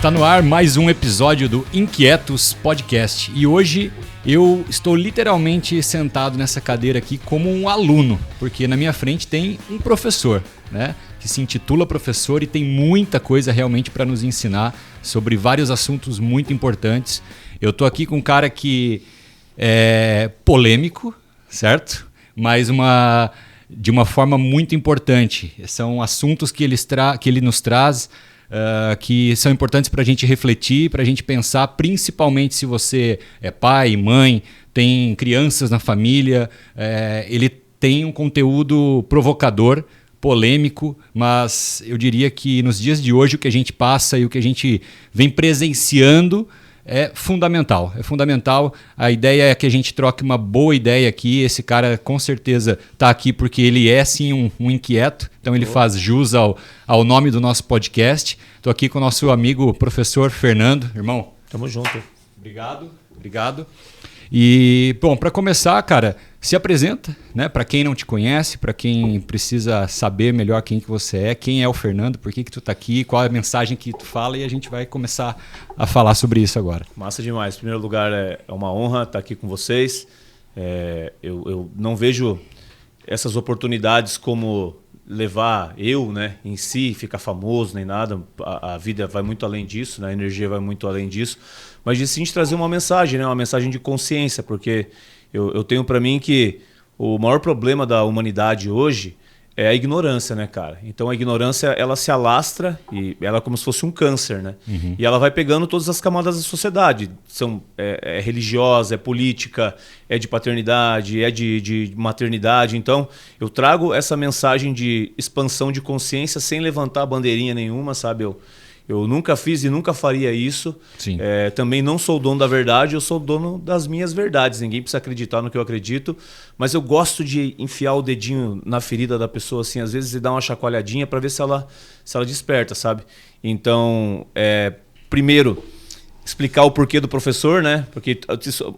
Está no ar mais um episódio do Inquietos Podcast e hoje eu estou literalmente sentado nessa cadeira aqui como um aluno, porque na minha frente tem um professor, né, que se intitula professor e tem muita coisa realmente para nos ensinar sobre vários assuntos muito importantes. Eu estou aqui com um cara que é polêmico, certo? Mas de uma forma muito importante. São assuntos que ele nos traz que são importantes para a gente refletir, para a gente pensar, principalmente se você é pai, mãe, tem crianças na família. Ele tem um conteúdo provocador, polêmico, mas eu diria que nos dias de hoje o que a gente passa e o que a gente vem presenciando é fundamental. É fundamental. A ideia é que a gente troque uma boa ideia aqui. Esse cara com certeza está aqui porque ele é sim um inquieto. Então ele faz jus ao nome do nosso podcast. Estou aqui com o nosso amigo professor Fernando. Irmão. Tamo junto. Obrigado. E, bom, para começar, cara, se apresenta, né? Para quem não te conhece, para quem precisa saber melhor quem que você é, quem é o Fernando, por que tu tá aqui, qual é a mensagem que tu fala, e a gente vai começar a falar sobre isso agora. Massa demais. Em primeiro lugar, é uma honra estar aqui com vocês. Eu não vejo essas oportunidades como levar né, em si, ficar famoso nem nada. A vida vai muito além disso, né? A energia vai muito além disso. Mas de sim trazer uma mensagem, né? Uma mensagem de consciência, porque eu tenho para mim que o maior problema da humanidade hoje é a ignorância, né, cara? Então a ignorância, ela se alastra e ela é como se fosse um câncer, né? Uhum. E ela vai pegando todas as camadas da sociedade. É religiosa, é política, é de paternidade, é de maternidade. Então eu trago essa mensagem de expansão de consciência sem levantar bandeirinha nenhuma, sabe? Eu nunca fiz e nunca faria isso. Também não sou dono da verdade, eu sou dono das minhas verdades. Ninguém precisa acreditar no que eu acredito, mas eu gosto de enfiar o dedinho na ferida da pessoa, assim, às vezes, e dar uma chacoalhadinha para ver se ela desperta, sabe? Então, primeiro, explicar o porquê do professor, né? Porque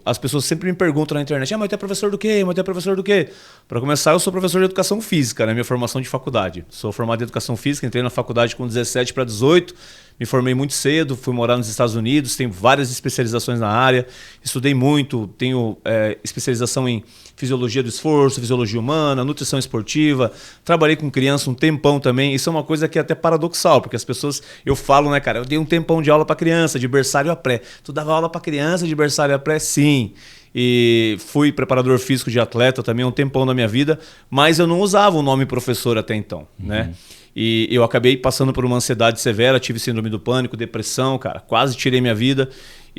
as pessoas sempre me perguntam na internet: mas tu é professor do quê? Mas tu é professor do quê? Para começar, eu sou professor de educação física, né? Minha formação de faculdade. Sou formado em educação física, entrei na faculdade com 17 para 18, me formei muito cedo, fui morar nos Estados Unidos, tenho várias especializações na área, estudei muito, tenho especialização em fisiologia do esforço, fisiologia humana, nutrição esportiva, trabalhei com criança um tempão também. Isso é uma coisa que é até paradoxal, porque as pessoas, eu falo, né, cara, eu dei um tempão de aula para criança, de berçário a pré. Tu dava aula para criança de berçário a pré? Sim. E fui preparador físico de atleta também um tempão na minha vida, mas eu não usava o nome professor até então, né? E eu acabei passando por uma ansiedade severa, tive síndrome do pânico, depressão, cara, quase tirei minha vida.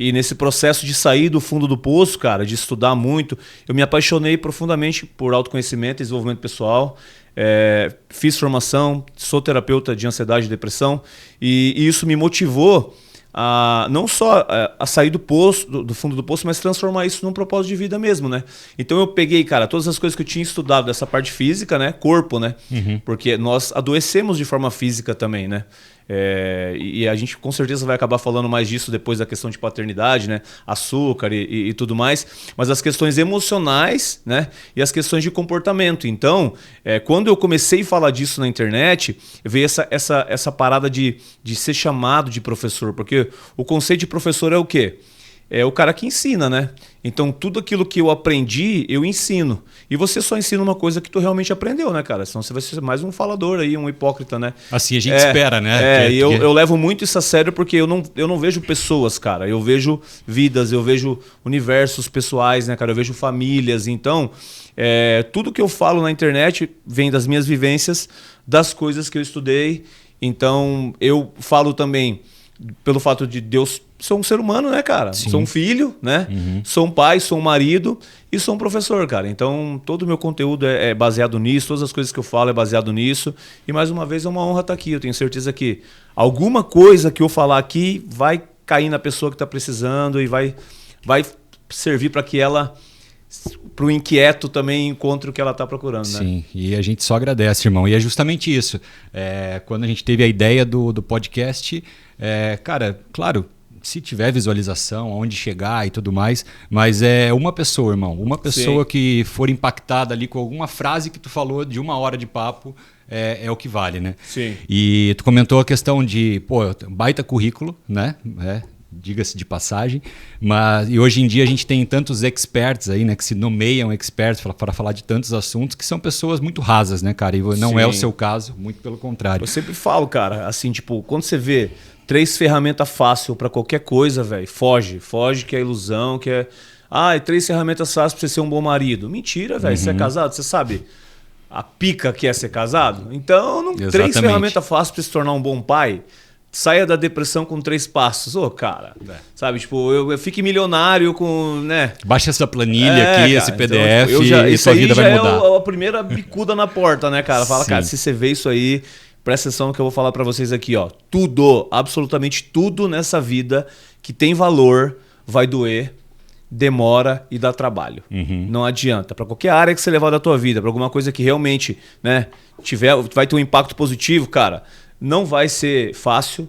E nesse processo de sair do fundo do poço, cara, de estudar muito, eu me apaixonei profundamente por autoconhecimento e desenvolvimento pessoal. Fiz formação, sou terapeuta de ansiedade e depressão, e isso me motivou não só a sair do poço, do fundo do poço, mas transformar isso num propósito de vida mesmo, né? Então eu peguei, cara, todas as coisas que eu tinha estudado dessa parte física, né? Corpo, né? Uhum. Porque nós adoecemos de forma física também, né? E a gente com certeza vai acabar falando mais disso depois da questão de paternidade, né? Açúcar e tudo mais, mas as questões emocionais, né? E as questões de comportamento. Então, quando eu comecei a falar disso na internet, veio essa parada de ser chamado de professor, porque o conceito de professor é o quê? É o cara que ensina, né? Então, tudo aquilo que eu aprendi, eu ensino. E você só ensina uma coisa que tu realmente aprendeu, né, cara? Senão você vai ser mais um falador aí, um hipócrita, né? Assim a gente espera, né? Eu levo muito isso a sério porque eu não vejo pessoas, cara. Eu vejo vidas, eu vejo universos pessoais, né, cara? Eu vejo famílias. Então, tudo que eu falo na internet vem das minhas vivências, das coisas que eu estudei. Então, eu falo também pelo fato de Deus ser um ser humano, né, cara? Sim. Sou um filho, né? Uhum. Sou um pai, sou um marido e sou um professor, cara. Então, todo o meu conteúdo é baseado nisso, todas as coisas que eu falo é baseado nisso. E, mais uma vez, é uma honra estar aqui. Eu tenho certeza que alguma coisa que eu falar aqui vai cair na pessoa que está precisando e vai servir para que ela, para o inquieto também, encontre o que ela está procurando, né? Sim, e a gente só agradece, irmão. E é justamente isso. Quando a gente teve a ideia do podcast, cara, claro, se tiver visualização, aonde chegar e tudo mais, mas é uma pessoa, irmão. Uma pessoa que for impactada ali com alguma frase que tu falou de 1 hora de papo, é o que vale, né? Sim. E tu comentou a questão de, baita currículo, né? Diga-se de passagem, e hoje em dia a gente tem tantos experts aí, né, que se nomeiam experts para falar de tantos assuntos, que são pessoas muito rasas, né, cara? E não Sim. é o seu caso, muito pelo contrário. Eu sempre falo, cara, assim, tipo, quando você vê 3 ferramentas fáceis para qualquer coisa, velho, foge que é ilusão, que é... 3 ferramentas fáceis para você ser um bom marido. Mentira, velho, você é casado, você sabe a pica que é ser casado? Então, 3 ferramentas fáceis para se tornar um bom pai. Saia da depressão com 3 passos. Cara, sabe? Tipo, eu fique milionário com, né? Baixa essa planilha aqui, esse PDF, então, tipo, e sua vida vai mudar. É a primeira bicuda na porta, né, cara? Fala, cara, se você vê isso aí, presta atenção no que eu vou falar pra vocês aqui, ó. Tudo, absolutamente tudo nessa vida que tem valor vai doer, demora e dá trabalho. Não adianta. Para qualquer área que você levar da tua vida, para alguma coisa que realmente, né, vai ter um impacto positivo, cara, não vai ser fácil.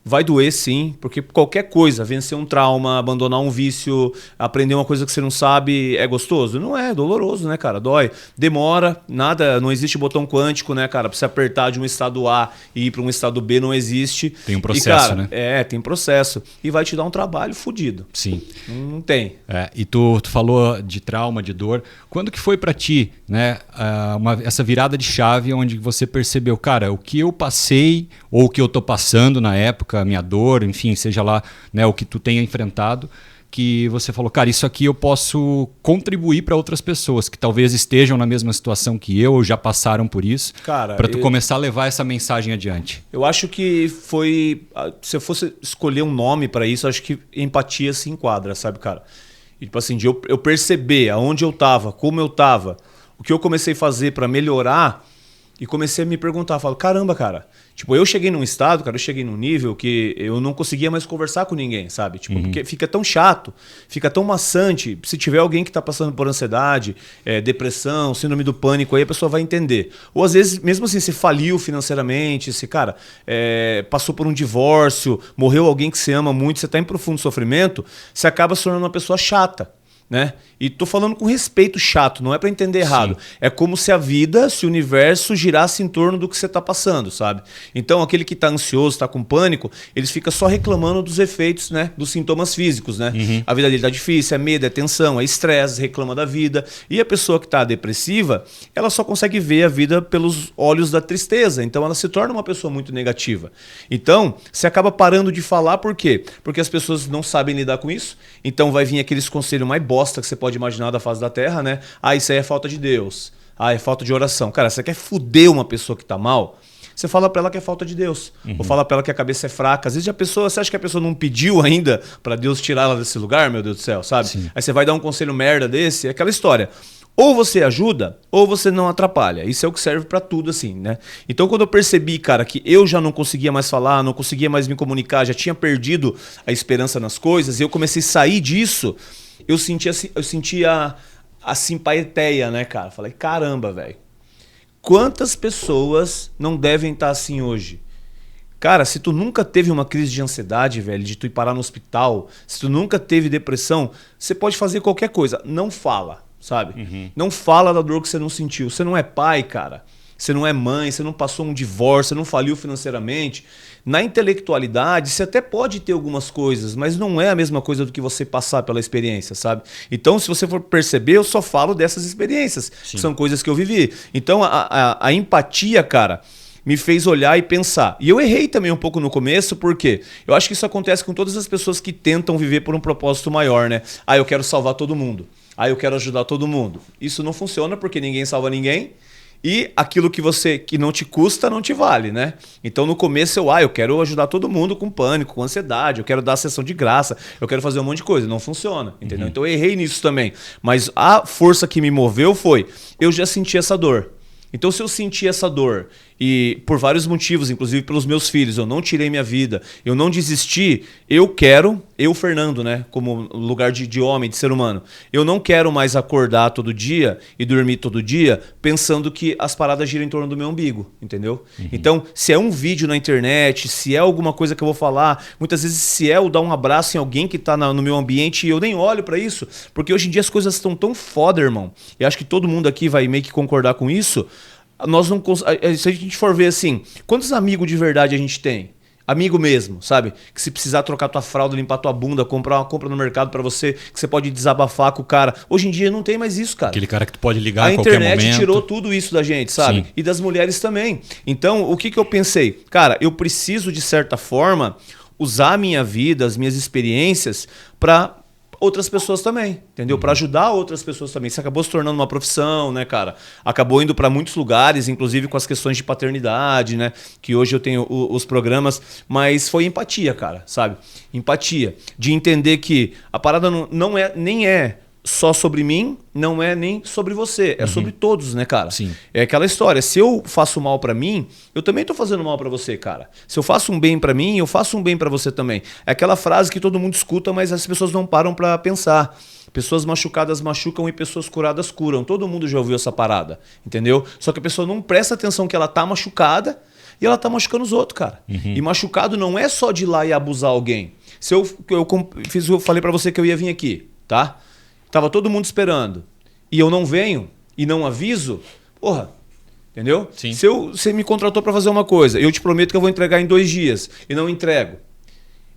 Vai doer sim, porque qualquer coisa, vencer um trauma, abandonar um vício, aprender uma coisa que você não sabe, é gostoso? Não é, doloroso, né, cara? Dói. Demora, nada, não existe botão quântico, né, cara? Pra você apertar de um estado A e ir para um estado B não existe. Tem um processo, e, cara, né? Tem processo. E vai te dar um trabalho fodido. Sim. Não tem. E tu falou de trauma, de dor. Quando que foi pra ti, né, essa virada de chave onde você percebeu, cara, o que eu passei ou o que eu tô passando na época, a minha dor, enfim, seja lá, né, o que tu tenha enfrentado, que você falou, cara, isso aqui eu posso contribuir para outras pessoas que talvez estejam na mesma situação que eu ou já passaram por isso, para tu começar a levar essa mensagem adiante. Eu acho que foi, se eu fosse escolher um nome para isso, acho que empatia se enquadra, sabe, cara? E, tipo assim, de eu perceber aonde eu tava, como eu tava, o que eu comecei a fazer para melhorar. E comecei a me perguntar, falo, caramba, cara, tipo, eu cheguei num estado, cara, eu cheguei num nível que eu não conseguia mais conversar com ninguém, sabe? Tipo, porque fica tão chato, fica tão maçante. Se tiver alguém que tá passando por ansiedade, depressão, síndrome do pânico, aí a pessoa vai entender. Ou às vezes, mesmo assim, se faliu financeiramente, se, cara, passou por um divórcio, morreu alguém que você ama muito, você tá em profundo sofrimento, você acaba se tornando uma pessoa chata. Né? E tô falando com respeito chato, não é para entender errado. Sim. É como se a vida, se o universo girasse em torno do que você tá passando, sabe? Então aquele que tá ansioso, tá com pânico, eles ficam só reclamando dos efeitos, né? Dos sintomas físicos, né? A vida dele tá difícil, é medo, é tensão, é estresse, reclama da vida. E a pessoa que tá depressiva, ela só consegue ver a vida pelos olhos da tristeza. Então ela se torna uma pessoa muito negativa. Então, você acaba parando de falar, por quê? Porque as pessoas não sabem lidar com isso. Então vai vir aqueles conselhos mais bosta que você pode imaginar da face da Terra, né? Isso aí é falta de Deus. É falta de oração. Cara, você quer foder uma pessoa que tá mal? Você fala pra ela que é falta de Deus. Ou fala pra ela que a cabeça é fraca. Às vezes você acha que a pessoa não pediu ainda pra Deus tirar ela desse lugar, meu Deus do céu, sabe? Sim. Aí você vai dar um conselho merda desse, é aquela história. Ou você ajuda, ou você não atrapalha. Isso é o que serve pra tudo, assim, né? Então, quando eu percebi, cara, que eu já não conseguia mais falar, não conseguia mais me comunicar, já tinha perdido a esperança nas coisas, e eu comecei a sair disso, eu sentia a simpatia, né, cara? Falei, caramba, velho. Quantas pessoas não devem estar assim hoje? Cara, se tu nunca teve uma crise de ansiedade, velho, de tu ir parar no hospital, se tu nunca teve depressão, você pode fazer qualquer coisa. Não fala. Sabe? Não fala da dor que você não sentiu. Você não é pai, cara. Você não é mãe, você não passou um divórcio, você não faliu financeiramente. Na intelectualidade, você até pode ter algumas coisas, mas não é a mesma coisa do que você passar pela experiência, sabe? Então, se você for perceber, eu só falo dessas experiências, que são coisas que eu vivi. Então, a empatia, cara, me fez olhar e pensar. E eu errei também um pouco no começo, porque eu acho que isso acontece com todas as pessoas que tentam viver por um propósito maior, né? Eu quero salvar todo mundo. Eu quero ajudar todo mundo. Isso não funciona porque ninguém salva ninguém. E aquilo que não te custa, não te vale, né? Então no começo eu quero ajudar todo mundo com pânico, com ansiedade, eu quero dar a sessão de graça, eu quero fazer um monte de coisa. Não funciona, entendeu? Então eu errei nisso também. Mas a força que me moveu foi, eu já senti essa dor. Então se eu senti essa dor E por vários motivos, inclusive pelos meus filhos, eu não tirei minha vida, eu não desisti. Eu, Fernando, né, como lugar de homem, de ser humano, eu não quero mais acordar todo dia e dormir todo dia pensando que as paradas giram em torno do meu umbigo, entendeu? Então, se é um vídeo na internet, se é alguma coisa que eu vou falar, muitas vezes se é eu dar um abraço em alguém que tá no meu ambiente e eu nem olho pra isso, porque hoje em dia as coisas estão tão foda, irmão. E acho que todo mundo aqui vai meio que concordar com isso. Nós não, se a gente for ver assim, quantos amigos de verdade a gente tem? Amigo mesmo, sabe? Que se precisar trocar tua fralda, limpar tua bunda, comprar uma compra no mercado pra você, que você pode desabafar com o cara. Hoje em dia não tem mais isso, cara. Aquele cara que tu pode ligar a a qualquer momento. A internet tirou tudo isso da gente, sabe? Sim. E das mulheres também. Então, o que eu pensei? Cara, eu preciso, de certa forma, usar a minha vida, as minhas experiências pra outras pessoas também, entendeu? Para ajudar outras pessoas também. Isso acabou se tornando uma profissão, né, cara? Acabou indo para muitos lugares, inclusive com as questões de paternidade, né? Que hoje eu tenho os programas, mas foi empatia, cara, sabe? Empatia. De entender que a parada não é, nem é só sobre mim, não é nem sobre você, é sobre todos, né, cara? Sim. É aquela história, se eu faço mal pra mim, eu também tô fazendo mal pra você, cara. Se eu faço um bem pra mim, eu faço um bem pra você também. É aquela frase que todo mundo escuta, mas as pessoas não param pra pensar. Pessoas machucadas machucam e pessoas curadas curam. Todo mundo já ouviu essa parada, entendeu? Só que a pessoa não presta atenção que ela tá machucada e ela tá machucando os outros, cara. E machucado não é só de ir lá e abusar alguém. Se eu falei pra você que eu ia vir aqui, tá? Tava todo mundo esperando. E eu não venho e não aviso, porra, entendeu? Sim. Se você me contratou para fazer uma coisa, eu te prometo que eu vou entregar em 2 dias e não entrego.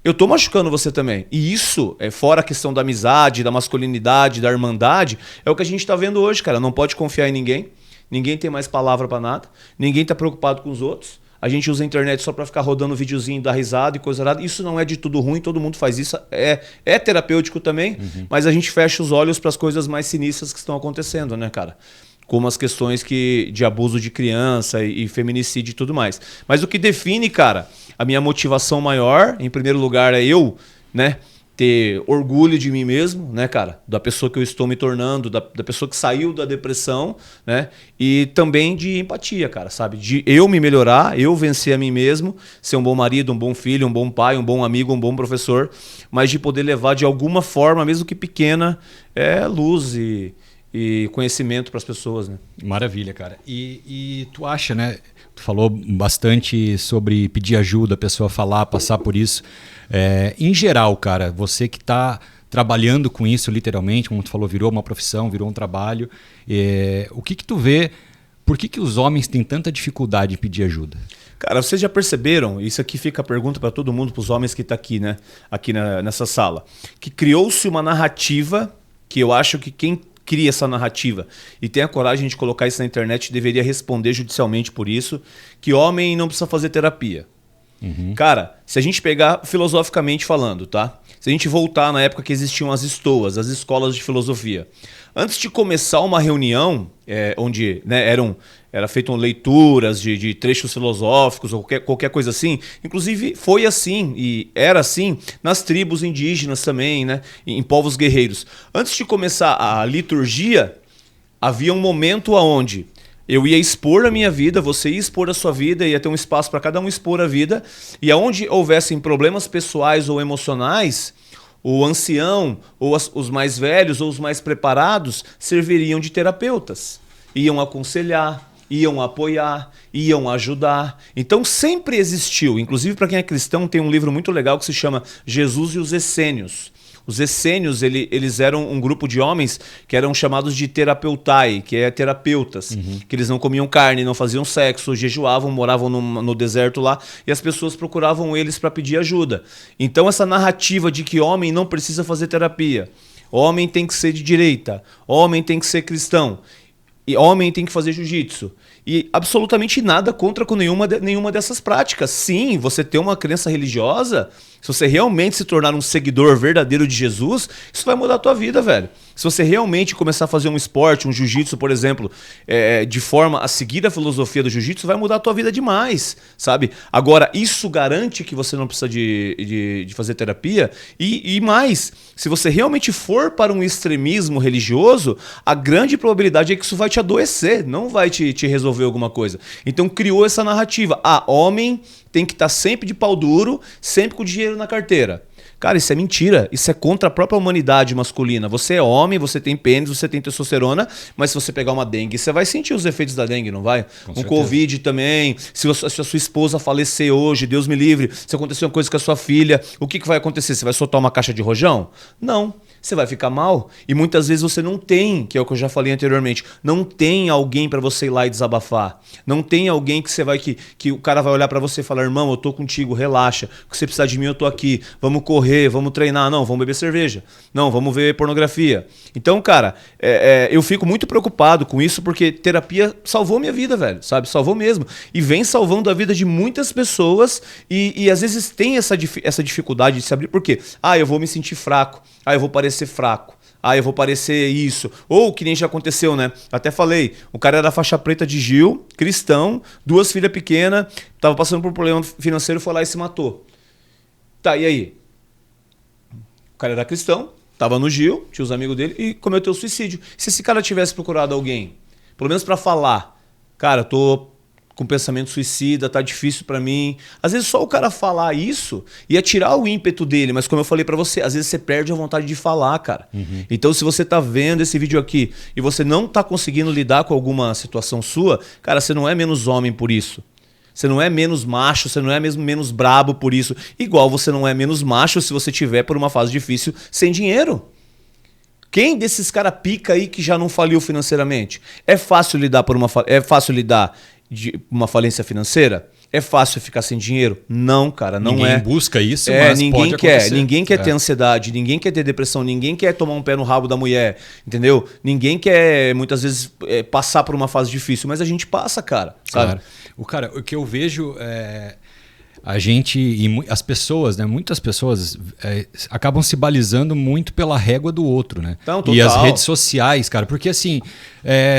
Eu tô machucando você também. E isso, fora a questão da amizade, da masculinidade, da irmandade, é o que a gente tá vendo hoje, cara. Não pode confiar em ninguém. Ninguém tem mais palavra para nada. Ninguém tá preocupado com os outros. A gente usa a internet só para ficar rodando videozinho, dar risada e coisa errada. Isso não é de tudo ruim, todo mundo faz isso. É terapêutico também, mas a gente fecha os olhos para as coisas mais sinistras que estão acontecendo, né, cara? Como as questões de abuso de criança e feminicídio e tudo mais. Mas o que define, cara, a minha motivação maior, em primeiro lugar, é eu, né? Ter orgulho de mim mesmo, né, cara? Da pessoa que eu estou me tornando, da pessoa que saiu da depressão, né? E também de empatia, cara, sabe? De eu me melhorar, eu vencer a mim mesmo, ser um bom marido, um bom filho, um bom pai, um bom amigo, um bom professor, mas de poder levar de alguma forma, mesmo que pequena, luz e conhecimento para as pessoas, né? Maravilha, cara. E tu acha, né? Tu falou bastante sobre pedir ajuda, a pessoa falar, passar por isso. Em geral, cara, você que está trabalhando com isso literalmente, como tu falou, virou uma profissão, virou um trabalho. O que tu vê? Por que os homens têm tanta dificuldade em pedir ajuda? Cara, vocês já perceberam, isso aqui fica a pergunta para todo mundo, para os homens que estão aqui, né? Aqui nessa sala, que criou-se uma narrativa que eu acho que quem cria essa narrativa e tem a coragem de colocar isso na internet deveria responder judicialmente por isso, que homem não precisa fazer terapia. Cara, se a gente pegar filosoficamente falando, tá? Se a gente voltar na época que existiam as estoas, as escolas de filosofia, antes de começar uma reunião, onde, né, era feitas leituras de trechos filosóficos ou qualquer coisa assim, inclusive foi assim e era assim nas tribos indígenas também, né, em povos guerreiros. Antes de começar a liturgia, havia um momento onde eu ia expor a minha vida, você ia expor a sua vida, ia ter um espaço para cada um expor a vida, e aonde houvessem problemas pessoais ou emocionais, o ancião, ou os mais velhos, ou os mais preparados, serviriam de terapeutas. Iam aconselhar, iam apoiar, iam ajudar. Então sempre existiu, inclusive para quem é cristão, tem um livro muito legal que se chama Jesus e os Essênios. Os essênios, eles eram um grupo de homens que eram chamados de terapeutai, que é terapeutas, que eles não comiam carne, não faziam sexo, jejuavam, moravam no deserto lá, e as pessoas procuravam eles para pedir ajuda. Então essa narrativa de que homem não precisa fazer terapia, homem tem que ser de direita, homem tem que ser cristão, e homem tem que fazer jiu-jitsu. E absolutamente nada contra com nenhuma dessas práticas. Sim, você ter uma crença religiosa, se você realmente se tornar um seguidor verdadeiro de Jesus, isso vai mudar a tua vida, velho. Se você realmente começar a fazer um esporte, um jiu-jitsu, por exemplo, de forma a seguir a filosofia do jiu-jitsu, vai mudar a tua vida demais, sabe? Agora, isso garante que você não precisa de fazer terapia? E mais, se você realmente for para um extremismo religioso, a grande probabilidade é que isso vai te adoecer, não vai te resolver alguma coisa. Então criou essa narrativa. Homem tem que estar sempre de pau duro, sempre com dinheiro na carteira. Cara, isso é mentira. Isso é contra a própria humanidade masculina. Você é homem, você tem pênis, você tem testosterona, mas se você pegar uma dengue, você vai sentir os efeitos da dengue, não vai? Um Covid também. Se a sua esposa falecer hoje, Deus me livre, se acontecer uma coisa com a sua filha, o que vai acontecer? Você vai soltar uma caixa de rojão? Não. Você vai ficar mal. E muitas vezes você não tem, que é o que eu já falei anteriormente, não tem alguém para você ir lá e desabafar. Não tem alguém que você vai que o cara vai olhar para você e falar: irmão, eu tô contigo, relaxa. Se você precisar de mim, eu tô aqui. Vamos correr, vamos treinar. Não, vamos beber cerveja. Não, vamos ver pornografia. Então, cara, eu fico muito preocupado com isso porque terapia salvou minha vida, velho, sabe? Salvou mesmo. E vem salvando a vida de muitas pessoas e às vezes tem essa dificuldade de se abrir. Por quê? Eu vou me sentir fraco. Eu vou parecer fraco. Eu vou parecer isso. Ou que nem já aconteceu, né? Até falei, o cara era faixa preta de Gil, cristão, 2 filhas pequenas, tava passando por um problema financeiro, foi lá e se matou. Tá, e aí? O cara era cristão, tava no Gil, tinha os amigos dele e cometeu suicídio. Se esse cara tivesse procurado alguém, pelo menos pra falar, cara, tô com pensamento suicida, tá difícil pra mim. Às vezes só o cara falar isso ia tirar o ímpeto dele, mas como eu falei pra você, às vezes você perde a vontade de falar, cara. Uhum. Então se você tá vendo esse vídeo aqui e você não tá conseguindo lidar com alguma situação sua, cara, você não é menos homem por isso. Você não é menos macho, você não é mesmo menos brabo por isso. Igual você não é menos macho se você tiver por uma fase difícil sem dinheiro. Quem desses cara pica aí que já não faliu financeiramente? É fácil lidar de uma falência financeira? É fácil ficar sem dinheiro? Não, cara, não ninguém busca isso, mas ninguém pode quer. acontecer. Ninguém quer ter ansiedade, ninguém quer ter depressão, ninguém quer tomar um pé no rabo da mulher, entendeu? Ninguém quer, muitas vezes, passar por uma fase difícil, mas a gente passa, cara, sabe? Claro. O que eu vejo é... A gente e as pessoas, né? Muitas pessoas acabam se balizando muito pela régua do outro, né? Então, total. E as redes sociais, cara, porque assim,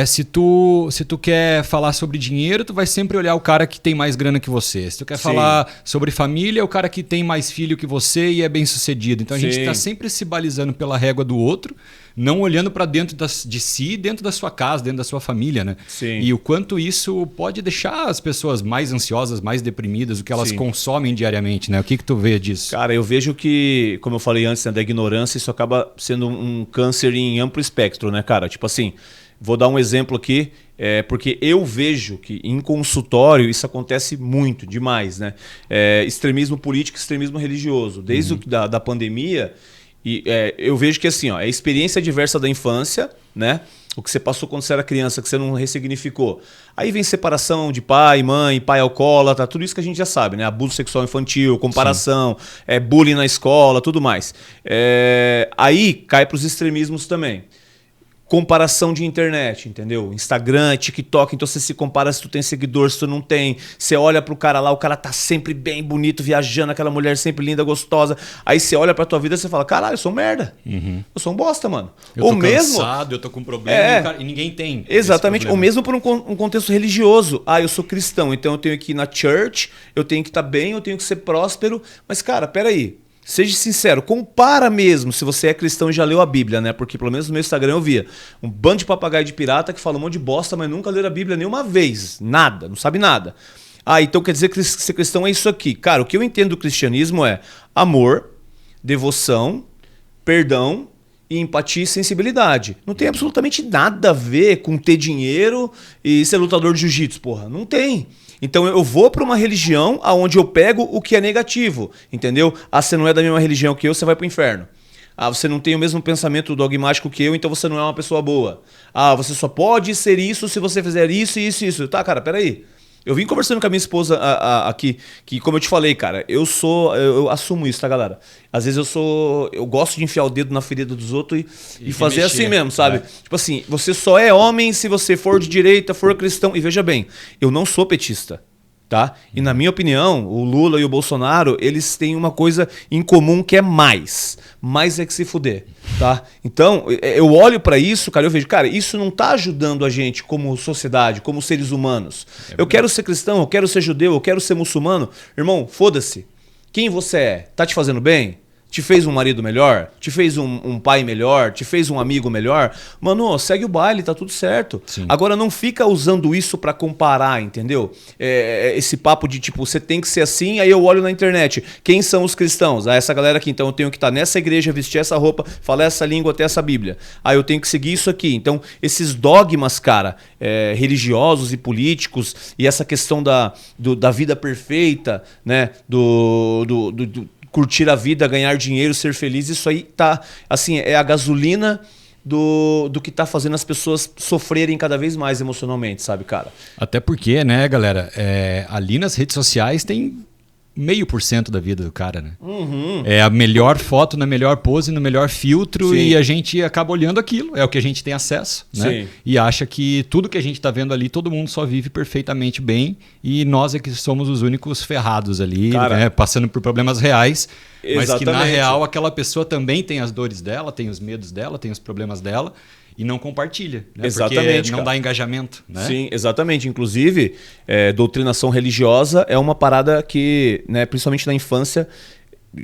se tu quer falar sobre dinheiro, tu vai sempre olhar o cara que tem mais grana que você. Se tu quer falar sobre família, é o cara que tem mais filho que você e é bem sucedido. Então a gente tá sempre se balizando pela régua do outro, não olhando para dentro de si, dentro da sua casa, dentro da sua família, né? Sim. E o quanto isso pode deixar as pessoas mais ansiosas, mais deprimidas, o que elas consomem diariamente, né? O que tu vê disso? Cara, eu vejo que, como eu falei antes, né, da ignorância, isso acaba sendo um câncer em amplo espectro, né, cara? Tipo assim, vou dar um exemplo aqui, porque eu vejo que em consultório isso acontece muito, demais, né? Extremismo político, extremismo religioso. Desde da pandemia... eu vejo que assim, a experiência diversa da infância, né? O que você passou quando você era criança, que você não ressignificou. Aí vem separação de pai, mãe, pai alcoólatra, tudo isso que a gente já sabe, né? Abuso sexual infantil, comparação, bullying na escola, tudo mais. Aí cai para os extremismos também. Comparação de internet, entendeu? Instagram, TikTok, então você se compara se tu tem seguidor, se tu não tem. Você olha pro cara lá, o cara tá sempre bem bonito, viajando, aquela mulher sempre linda, gostosa. Aí você olha pra tua vida e você fala: caralho, eu sou um merda. Eu sou um bosta, mano. Eu tô cansado, eu tô com problema e ninguém tem. Exatamente. Ou mesmo por um contexto religioso. Eu sou cristão, então eu tenho que ir na church, eu tenho que estar bem, eu tenho que ser próspero. Mas, cara, peraí. Seja sincero, compara mesmo se você é cristão e já leu a Bíblia, né? Porque pelo menos no meu Instagram eu via um bando de papagaio de pirata que fala um monte de bosta, mas nunca leram a Bíblia nenhuma vez. Nada, não sabe nada. Então quer dizer que ser cristão é isso aqui. Cara, o que eu entendo do cristianismo é amor, devoção, perdão e empatia e sensibilidade. Não tem absolutamente nada a ver com ter dinheiro e ser lutador de jiu-jitsu, porra. Não tem. Então eu vou para uma religião onde eu pego o que é negativo, entendeu? Você não é da mesma religião que eu, você vai pro inferno. Você não tem o mesmo pensamento dogmático que eu, então você não é uma pessoa boa. Você só pode ser isso se você fizer isso, isso e isso. Tá, cara, peraí. Eu vim conversando com a minha esposa aqui, que como eu te falei, cara, eu assumo isso, tá, galera? Às vezes eu gosto de enfiar o dedo na ferida dos outros e fazer mexer, assim mesmo, sabe? Tipo assim, você só é homem se você for de direita, for cristão. E veja bem, eu não sou petista. Tá? E na minha opinião, o Lula e o Bolsonaro, eles têm uma coisa em comum que é mais. Mais é que se fuder, tá? Então, eu olho pra isso, cara, eu vejo, cara, isso não tá ajudando a gente como sociedade, como seres humanos. Eu quero ser cristão, eu quero ser judeu, eu quero ser muçulmano. Irmão, foda-se. Quem você é? Tá te fazendo bem? Te fez um marido melhor? Te fez um pai melhor? Te fez um amigo melhor? Mano, segue o baile, tá tudo certo. Sim. Agora não fica usando isso pra comparar, entendeu? Esse papo de tipo, você tem que ser assim, aí eu olho na internet. Quem são os cristãos? Ah, essa galera aqui, então eu tenho que estar nessa igreja, vestir essa roupa, falar essa língua, ter essa Bíblia. Ah, eu tenho que seguir isso aqui. Então, esses dogmas, cara, religiosos e políticos, e essa questão da vida perfeita, né? Curtir a vida, ganhar dinheiro, ser feliz, isso aí tá, assim, é a gasolina do que tá fazendo as pessoas sofrerem cada vez mais emocionalmente, sabe, cara? Até porque, né, galera, ali nas redes sociais tem 0,5% da vida do cara, né? Uhum. É a melhor foto, na melhor pose, no melhor filtro. Sim. E a gente acaba olhando aquilo, é o que a gente tem acesso, né? Sim. E acha que tudo que a gente tá vendo ali, todo mundo só vive perfeitamente bem e nós é que somos os únicos ferrados ali, Cara, né? Passando por problemas reais, mas que na exatamente. real aquela pessoa também tem as dores dela, tem os medos dela, tem os problemas dela e não compartilha, né? Exatamente, porque não cara. dá engajamento, né? Sim, exatamente. Inclusive, doutrinação religiosa é uma parada que, né, principalmente na infância,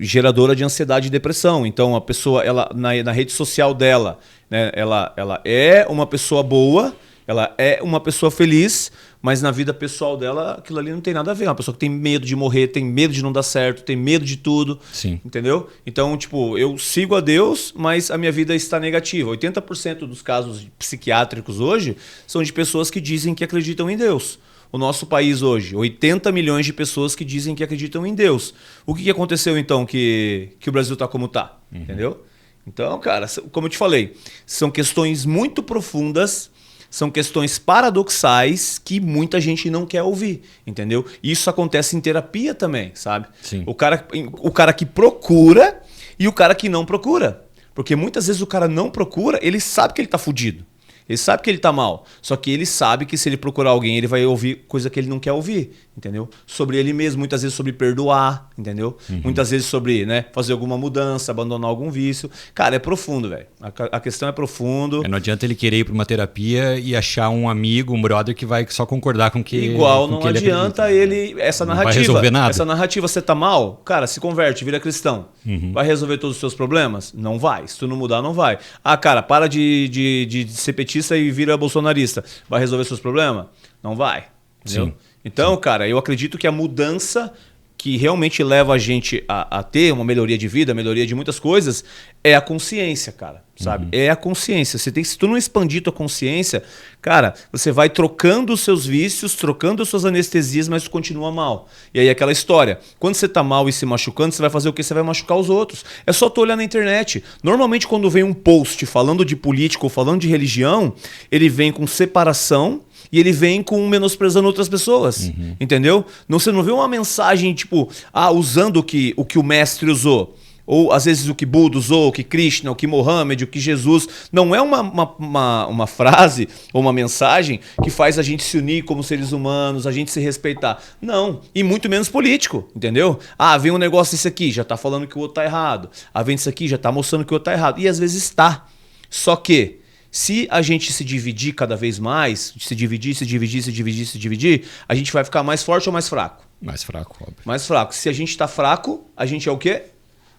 geradora de ansiedade e depressão. Então, a pessoa, ela na rede social dela, né, ela é uma pessoa boa, ela é uma pessoa feliz, mas na vida pessoal dela, aquilo ali não tem nada a ver. É uma pessoa que tem medo de morrer, tem medo de não dar certo, tem medo de tudo. Sim. Entendeu? Então, tipo, eu sigo a Deus, mas a minha vida está negativa. 80% dos casos psiquiátricos hoje são de pessoas que dizem que acreditam em Deus. O nosso país hoje, 80 milhões de pessoas que dizem que acreditam em Deus. O que aconteceu então que o Brasil está como está? Entendeu? Então, cara, como eu te falei, são questões muito profundas. São questões paradoxais que muita gente não quer ouvir, entendeu? E isso acontece em terapia também, sabe? Sim. O cara que procura e o cara que não procura. Porque muitas vezes o cara não procura, ele sabe que ele tá fudido. Ele sabe que ele tá mal. Só que ele sabe que se ele procurar alguém, ele vai ouvir coisa que ele não quer ouvir, entendeu? Sobre ele mesmo, muitas vezes sobre perdoar, entendeu? Muitas vezes sobre, né, fazer alguma mudança, abandonar algum vício. Cara, é profundo, velho. A questão é profundo. Não adianta ele querer ir para uma terapia e achar um amigo, um brother que vai só concordar com que Igual, com não que ele adianta acredita. ele essa Não narrativa. vai resolver nada. Essa narrativa, você tá mal? Cara, se converte, vira cristão. Vai resolver todos os seus problemas? Não vai. Se tu não mudar, não vai. Ah, cara, para de ser petista e vira bolsonarista. Vai resolver seus problemas? Não vai. Entendeu? Sim. Então, cara, eu acredito que a mudança que realmente leva a gente a ter uma melhoria de vida, melhoria de muitas coisas, é a consciência, cara, sabe? É a consciência. Se tu não expandir tua consciência, cara, você vai trocando os seus vícios, trocando as suas anestesias, mas tu continua mal. E aí aquela história, quando você tá mal e se machucando, você vai fazer o quê? Você vai machucar os outros. É só tu olhar na internet. Normalmente quando vem um post falando de política ou falando de religião, ele vem com separação, e ele vem com menosprezando outras pessoas, entendeu? Você não vê uma mensagem tipo, usando o que o mestre usou. Ou às vezes o que Buda usou, o que Krishna, o que Mohammed, o que Jesus. Não é uma frase ou uma mensagem que faz a gente se unir como seres humanos, a gente se respeitar. Não, e muito menos político, entendeu? Vem um negócio desse aqui, já tá falando que o outro tá errado. Vem isso aqui, já tá mostrando que o outro tá errado. E às vezes está. Só que se a gente se dividir cada vez mais, se dividir, a gente vai ficar mais forte ou mais fraco? Mais fraco, óbvio. Mais fraco. Se a gente tá fraco, a gente é o quê?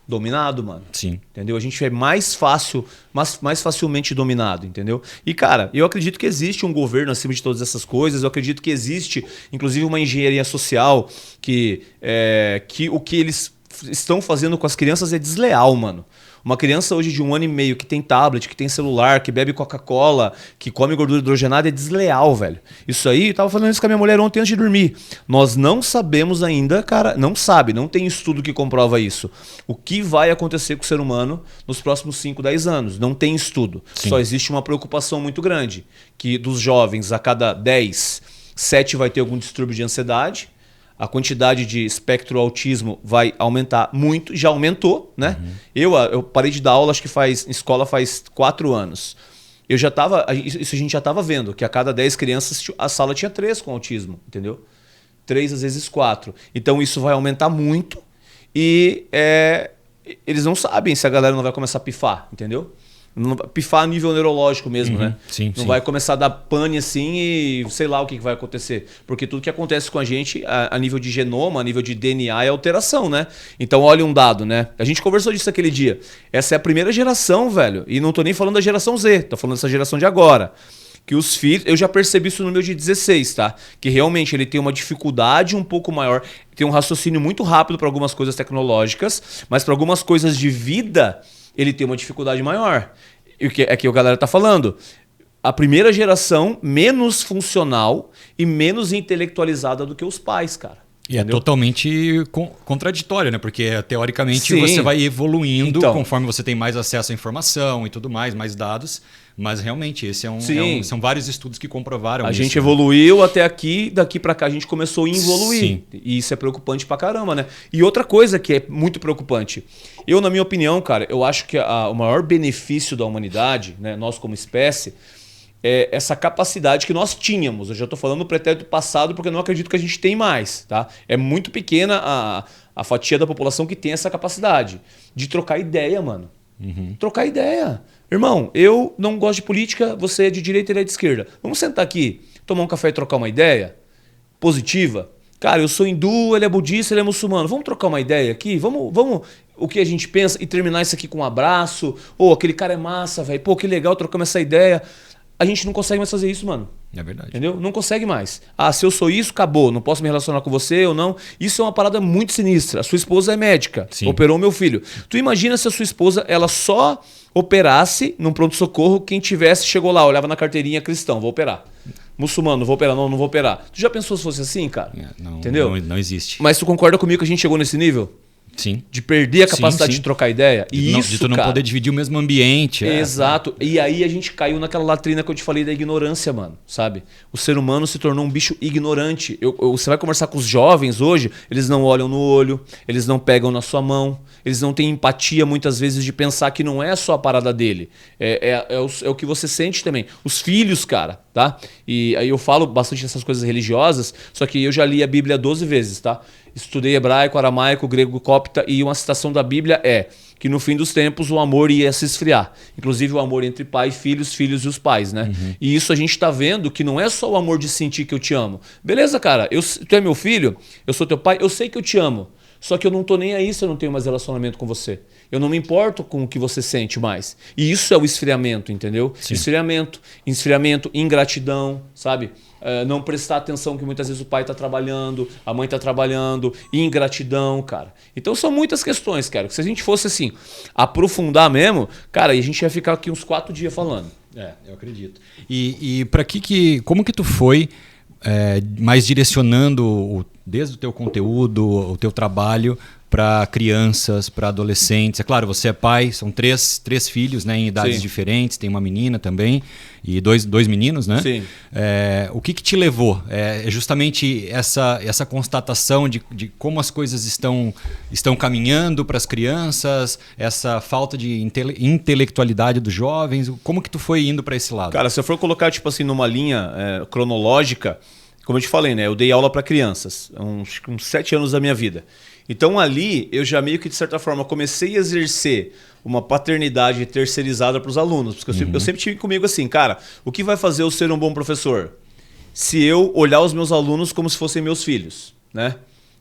Dominado, mano. Sim. Entendeu? A gente é mais facilmente dominado, entendeu? E, cara, eu acredito que existe um governo acima de todas essas coisas. Eu acredito que existe, inclusive, uma engenharia social que o que eles estão fazendo com as crianças é desleal, mano. Uma criança hoje de 1 ano e meio que tem tablet, que tem celular, que bebe Coca-Cola, que come gordura hidrogenada é desleal, velho. Isso aí, eu tava falando isso com a minha mulher ontem antes de dormir. Nós não sabemos ainda, cara, não tem estudo que comprova isso. O que vai acontecer com o ser humano nos próximos 5, 10 anos? Não tem estudo. Sim. Só existe uma preocupação muito grande, que dos jovens, a cada 10, 7 vai ter algum distúrbio de ansiedade. A quantidade de espectro autismo vai aumentar muito, já aumentou, né? Eu parei de dar aula, acho que escola faz 4 anos. Isso a gente já estava vendo, que a cada 10 crianças a sala tinha 3 com autismo, entendeu? 3 às vezes 4. Então isso vai aumentar muito e eles não sabem se a galera não vai começar a pifar, entendeu? Pifar a nível neurológico mesmo, né? Sim, não sim. vai começar a dar pane assim e sei lá o que vai acontecer. Porque tudo que acontece com a gente, a nível de genoma, a nível de DNA, é alteração, né? Então olha um dado, né? A gente conversou disso aquele dia. Essa é a primeira geração, velho. E não tô nem falando da geração Z, tô falando dessa geração de agora. Que os filhos, eu já percebi isso no meu de 16, tá? Que realmente ele tem uma dificuldade um pouco maior, tem um raciocínio muito rápido para algumas coisas tecnológicas, mas para algumas coisas de vida, ele tem uma dificuldade maior. E o que é que a galera tá falando? A primeira geração menos funcional e menos intelectualizada do que os pais, cara. E entendeu? É totalmente contraditório, né? Porque teoricamente Sim. Você vai evoluindo então, conforme você tem mais acesso à informação e tudo mais dados. Mas realmente, são vários estudos que comprovaram isso. A gente evoluiu até aqui, daqui para cá a gente começou a evoluir. Sim. E isso é preocupante pra caramba, né? E outra coisa que é muito preocupante. Eu, na minha opinião, cara, eu acho que o maior benefício da humanidade, né, nós como espécie, é essa capacidade que nós tínhamos. Eu já estou falando no pretérito passado porque eu não acredito que a gente tem mais, tá? É muito pequena a fatia da população que tem essa capacidade de trocar ideia, mano. Trocar ideia. Irmão, eu não gosto de política, você é de direita e ele é de esquerda. Vamos sentar aqui, tomar um café e trocar uma ideia positiva? Cara, eu sou hindu, ele é budista, ele é muçulmano. Vamos trocar uma ideia aqui? Vamos o que a gente pensa e terminar isso aqui com um abraço? Ô, aquele cara é massa, velho. Pô, que legal, trocamos essa ideia. A gente não consegue mais fazer isso, mano. É verdade. Entendeu? Não consegue mais. Ah, se eu sou isso, acabou. Não posso me relacionar com você ou não. Isso é uma parada muito sinistra. A sua esposa é médica. Sim. Operou meu filho. Tu imagina se a sua esposa, ela só operasse num pronto-socorro, quem tivesse, chegou lá, olhava na carteirinha, cristão, vou operar. Muçulmano, não vou operar, não vou operar. Tu já pensou se fosse assim, cara? Não, entendeu? Não existe. Mas tu concorda comigo que a gente chegou nesse nível? Sim. De perder a capacidade sim. de trocar ideia? De tu não poder dividir o mesmo ambiente. Exato. E aí a gente caiu naquela latrina que eu te falei da ignorância, mano. Sabe? O ser humano se tornou um bicho ignorante. Você vai conversar com os jovens hoje, eles não olham no olho, eles não pegam na sua mão, eles não têm empatia muitas vezes de pensar que não é só a parada dele. É o que você sente também. Os filhos, cara, tá? E aí eu falo bastante dessas coisas religiosas, só que eu já li a Bíblia 12 vezes, tá? Estudei hebraico, aramaico, grego, copta e uma citação da Bíblia é que no fim dos tempos o amor ia se esfriar. Inclusive o amor entre pai e filhos, filhos e os pais, né? E isso a gente tá vendo que não é só o amor de sentir que eu te amo. Beleza, cara, tu é meu filho, eu sou teu pai, eu sei que eu te amo. Só que eu não tô nem aí se eu não tenho mais relacionamento com você. Eu não me importo com o que você sente mais. E isso é o esfriamento, entendeu? Sim. Esfriamento, ingratidão, sabe? Não prestar atenção que muitas vezes o pai está trabalhando, a mãe está trabalhando, ingratidão, cara. Então são muitas questões, cara. Se a gente fosse assim, aprofundar mesmo, cara, aí a gente ia ficar aqui uns 4 dias falando. Eu acredito. E como que tu foi mais direcionando desde o teu conteúdo, o teu trabalho para crianças, para adolescentes? É claro, você é pai, são três filhos, né, em idades Sim. diferentes, tem uma menina também e dois meninos, né? Sim. O que te levou? É justamente essa constatação de como as coisas estão caminhando para as crianças, essa falta de intelectualidade dos jovens. Como que tu foi indo para esse lado? Cara, se eu for colocar tipo assim numa linha cronológica, como eu te falei, né? Eu dei aula para crianças, uns 7 anos da minha vida. Então ali eu já meio que de certa forma comecei a exercer uma paternidade terceirizada para os alunos. Porque eu sempre tive comigo assim, cara, o que vai fazer eu ser um bom professor? Se eu olhar os meus alunos como se fossem meus filhos, né?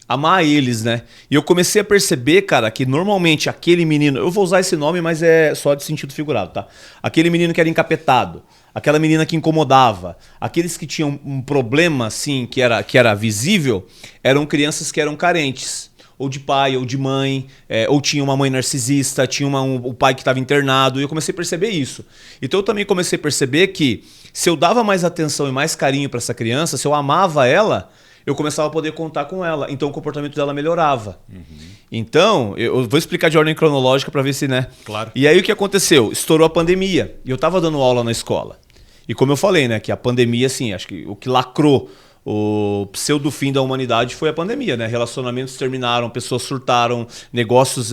Amar eles, né? E eu comecei a perceber, cara, que normalmente aquele menino... Eu vou usar esse nome, mas é só de sentido figurado, tá? Aquele menino que era encapetado, aquela menina que incomodava, aqueles que tinham um problema, assim, que era visível, eram crianças que eram carentes. Ou de pai, ou de mãe, ou tinha uma mãe narcisista, tinha o pai que estava internado, e eu comecei a perceber isso. Então eu também comecei a perceber que se eu dava mais atenção e mais carinho para essa criança, se eu amava ela, eu começava a poder contar com ela, então o comportamento dela melhorava. Então, eu vou explicar de ordem cronológica para ver se, né? Claro. E aí o que aconteceu? Estourou a pandemia, e eu estava dando aula na escola. E como eu falei, né, que a pandemia, assim, acho que o que lacrou o pseudo fim da humanidade foi a pandemia, né? Relacionamentos terminaram, pessoas surtaram, negócios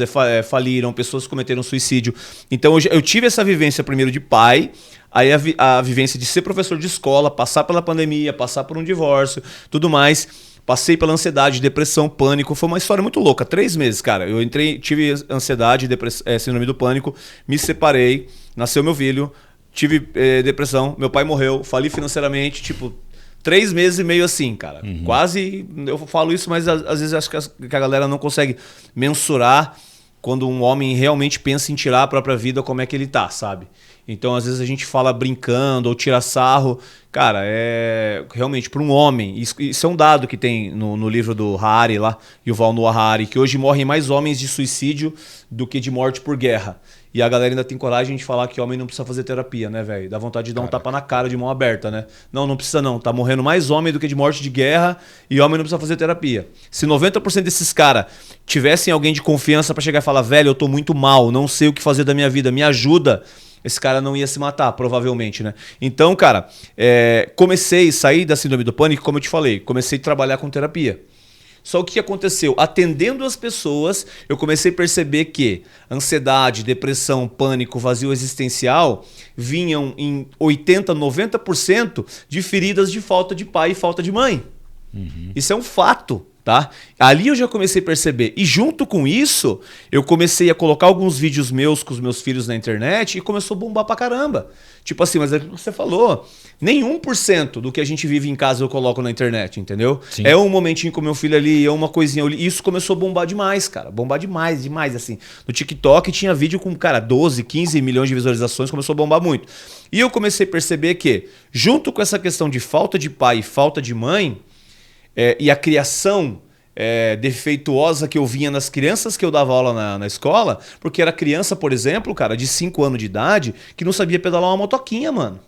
faliram, pessoas cometeram suicídio. Então eu tive essa vivência primeiro de pai, aí a vivência de ser professor de escola, passar pela pandemia, passar por um divórcio, tudo mais. Passei pela ansiedade, depressão, pânico. Foi uma história muito louca. 3 meses, cara. Eu tive ansiedade, síndrome do pânico, me separei, nasceu meu filho, tive depressão, meu pai morreu, fali financeiramente, tipo, 3 meses e meio assim, cara. Quase, eu falo isso, mas às vezes acho que a galera não consegue mensurar quando um homem realmente pensa em tirar a própria vida, como é que ele tá, sabe? Então, às vezes a gente fala brincando ou tira sarro. Cara, realmente para um homem, isso é um dado que tem no livro do Harari lá, Yuval Noah Harari, que hoje morrem mais homens de suicídio do que de morte por guerra. E a galera ainda tem coragem de falar que homem não precisa fazer terapia, né, velho? Dá vontade de dar um tapa na cara de mão aberta, né? Não precisa não. Tá morrendo mais homem do que de morte de guerra e homem não precisa fazer terapia. Se 90% desses caras tivessem alguém de confiança para chegar e falar, velho, eu tô muito mal, não sei o que fazer da minha vida, me ajuda, esse cara não ia se matar, provavelmente, né? Então, cara, saí da síndrome do pânico, como eu te falei, comecei a trabalhar com terapia. Só o que aconteceu? Atendendo as pessoas, eu comecei a perceber que ansiedade, depressão, pânico, vazio existencial vinham em 80%, 90% de feridas de falta de pai e falta de mãe. Isso é um fato, tá? Ali eu já comecei a perceber. E junto com isso, eu comecei a colocar alguns vídeos meus com os meus filhos na internet e começou a bombar pra caramba. Tipo assim, mas é o que você falou. Nem 1% do que a gente vive em casa eu coloco na internet, entendeu? Sim. É um momentinho com meu filho ali, é uma coisinha ali. Isso começou a bombar demais, cara. Bombar demais, assim. No TikTok tinha vídeo com, cara, 12, 15 milhões de visualizações, começou a bombar muito. E eu comecei a perceber que, junto com essa questão de falta de pai e falta de mãe, e a criação defeituosa que eu vinha nas crianças que eu dava aula na escola, porque era criança, por exemplo, cara, de 5 anos de idade, que não sabia pedalar uma motoquinha, mano.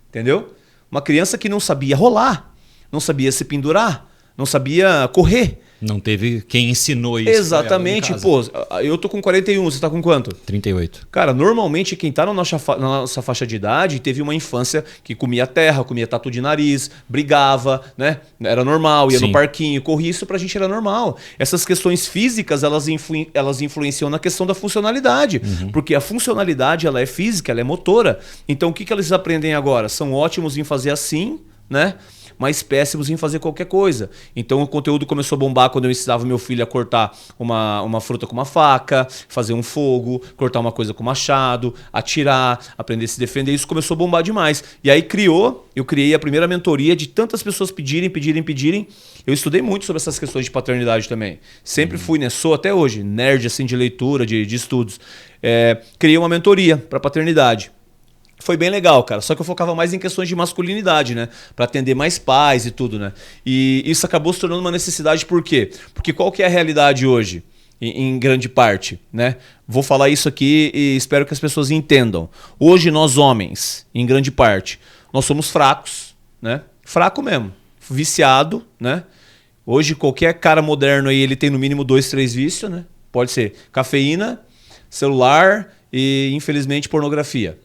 Entendeu? Uma criança que não sabia rolar, não sabia se pendurar, não sabia correr. Não teve quem ensinou isso. Exatamente. Pô, eu tô com 41, você tá com quanto? 38. Cara, normalmente quem tá na nossa faixa de idade teve uma infância que comia terra, comia tatu de nariz, brigava, né? Era normal, ia no parquinho, corria, isso pra gente era normal. Essas questões físicas, elas influenciam na questão da funcionalidade. Porque a funcionalidade, ela é física, ela é motora. Então o que eles aprendem agora? São ótimos em fazer assim, né? Mas péssimos em fazer qualquer coisa. Então o conteúdo começou a bombar quando eu ensinava meu filho a cortar uma fruta com uma faca, fazer um fogo, cortar uma coisa com machado, atirar, aprender a se defender. Isso começou a bombar demais. E aí eu criei a primeira mentoria de tantas pessoas pedirem. Eu estudei muito sobre essas questões de paternidade também. Sempre fui, né? Sou até hoje, nerd assim, de leitura, de estudos. Criei uma mentoria para paternidade. Foi bem legal, cara. Só que eu focava mais em questões de masculinidade, né? Para atender mais pais e tudo, né? E isso acabou se tornando uma necessidade, por quê? Porque qual que é a realidade hoje, em grande parte, né? Vou falar isso aqui e espero que as pessoas entendam. Hoje nós homens, em grande parte, nós somos fracos, né? Fraco mesmo. Viciado, né? Hoje qualquer cara moderno aí, ele tem no mínimo 2, 3 vícios, né? Pode ser cafeína, celular e, infelizmente, pornografia.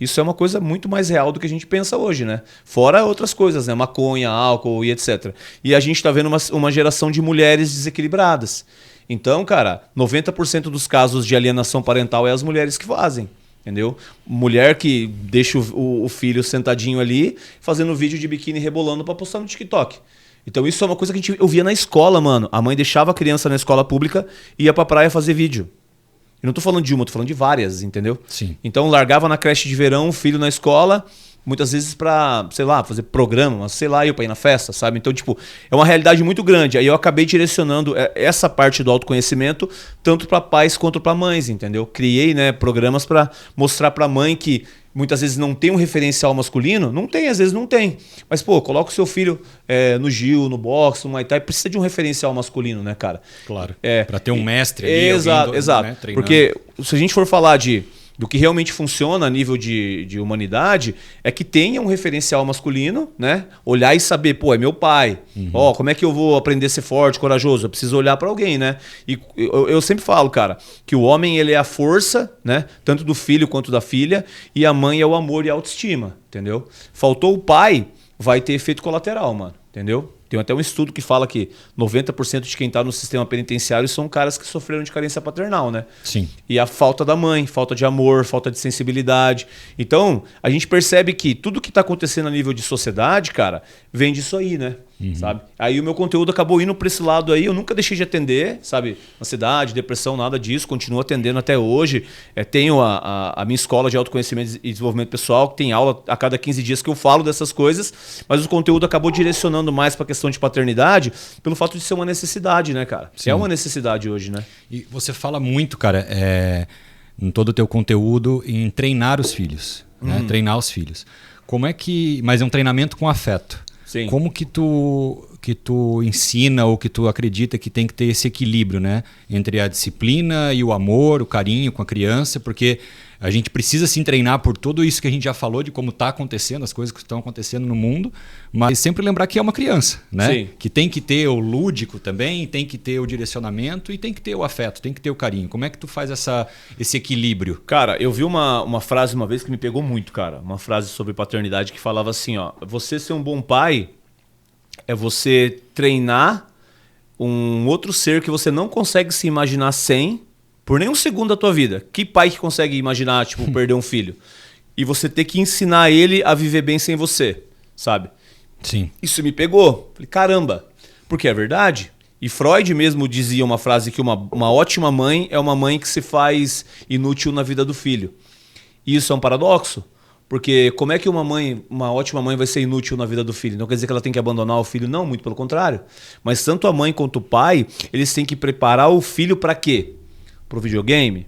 Isso é uma coisa muito mais real do que a gente pensa hoje, né? Fora outras coisas, né? Maconha, álcool e etc. E a gente está vendo uma geração de mulheres desequilibradas. Então, cara, 90% dos casos de alienação parental é as mulheres que fazem. Entendeu? Mulher que deixa o filho sentadinho ali, fazendo vídeo de biquíni rebolando para postar no TikTok. Então isso é uma coisa que eu via na escola, mano. A mãe deixava a criança na escola pública e ia pra praia fazer vídeo. Eu não tô falando de uma, tô falando de várias, entendeu? Sim. Então largava na creche de verão o filho na escola, muitas vezes pra, sei lá, fazer programa, mas sei lá, eu pra ir na festa, sabe? Então, tipo, é uma realidade muito grande. Aí eu acabei direcionando essa parte do autoconhecimento tanto pra pais quanto pra mães, entendeu? Criei, né, programas pra mostrar pra mãe que muitas vezes não tem um referencial masculino. Não tem, às vezes não tem. Mas, pô, coloca o seu filho no Gil, no boxe, no Muay Thai. Precisa de um referencial masculino, né, cara? Claro. Pra ter um mestre ali. Exato. Né, porque se a gente for falar do que realmente funciona a nível de humanidade, é que tenha um referencial masculino, né? Olhar e saber, pô, é meu pai. Ó, como é que eu vou aprender a ser forte, corajoso? Eu preciso olhar para alguém, né? E eu sempre falo, cara, que o homem, ele é a força, né? Tanto do filho quanto da filha, e a mãe é o amor e a autoestima, entendeu? Faltou o pai, vai ter efeito colateral, mano, entendeu? Tem até um estudo que fala que 90% de quem está no sistema penitenciário são caras que sofreram de carência paternal, né? Sim. E a falta da mãe, falta de amor, falta de sensibilidade. Então, a gente percebe que tudo que está acontecendo a nível de sociedade, cara, vem disso aí, né? sabe? Aí o meu conteúdo acabou indo para esse lado aí, eu nunca deixei de atender, sabe? Ansiedade, depressão, nada disso, continuo atendendo até hoje. Tenho a minha escola de autoconhecimento e desenvolvimento pessoal, que tem aula a cada 15 dias que eu falo dessas coisas, mas o conteúdo acabou direcionando mais para a questão de paternidade pelo fato de ser uma necessidade, né, cara? Sim. É uma necessidade hoje, né? E você fala muito, cara, em todo o teu conteúdo, em treinar os filhos, né? Treinar os filhos. Como é que... Mas é um treinamento com afeto. Sim. Como que tu ensina ou que tu acredita que tem que ter esse equilíbrio, né? Entre a disciplina e o amor, o carinho com a criança, porque a gente precisa se treinar por tudo isso que a gente já falou de como está acontecendo, as coisas que estão acontecendo no mundo, mas sempre lembrar que é uma criança, né? Sim. Que tem que ter o lúdico também, tem que ter o direcionamento e tem que ter o afeto, tem que ter o carinho. Como é que tu faz esse equilíbrio? Cara, eu vi uma frase uma vez que me pegou muito, cara. Uma frase sobre paternidade que falava assim, ó: você ser um bom pai é você treinar um outro ser que você não consegue se imaginar sem por nem um segundo da tua vida. Que pai que consegue imaginar, tipo, perder um filho? E você ter que ensinar ele a viver bem sem você, sabe? Sim. Isso me pegou. Falei, caramba, porque é verdade. E Freud mesmo dizia uma frase que uma ótima mãe é uma mãe que se faz inútil na vida do filho. E isso é um paradoxo. Porque como é que uma ótima mãe vai ser inútil na vida do filho? Não quer dizer que ela tem que abandonar o filho? Não, muito pelo contrário. Mas tanto a mãe quanto o pai, eles têm que preparar o filho para quê? Pro videogame.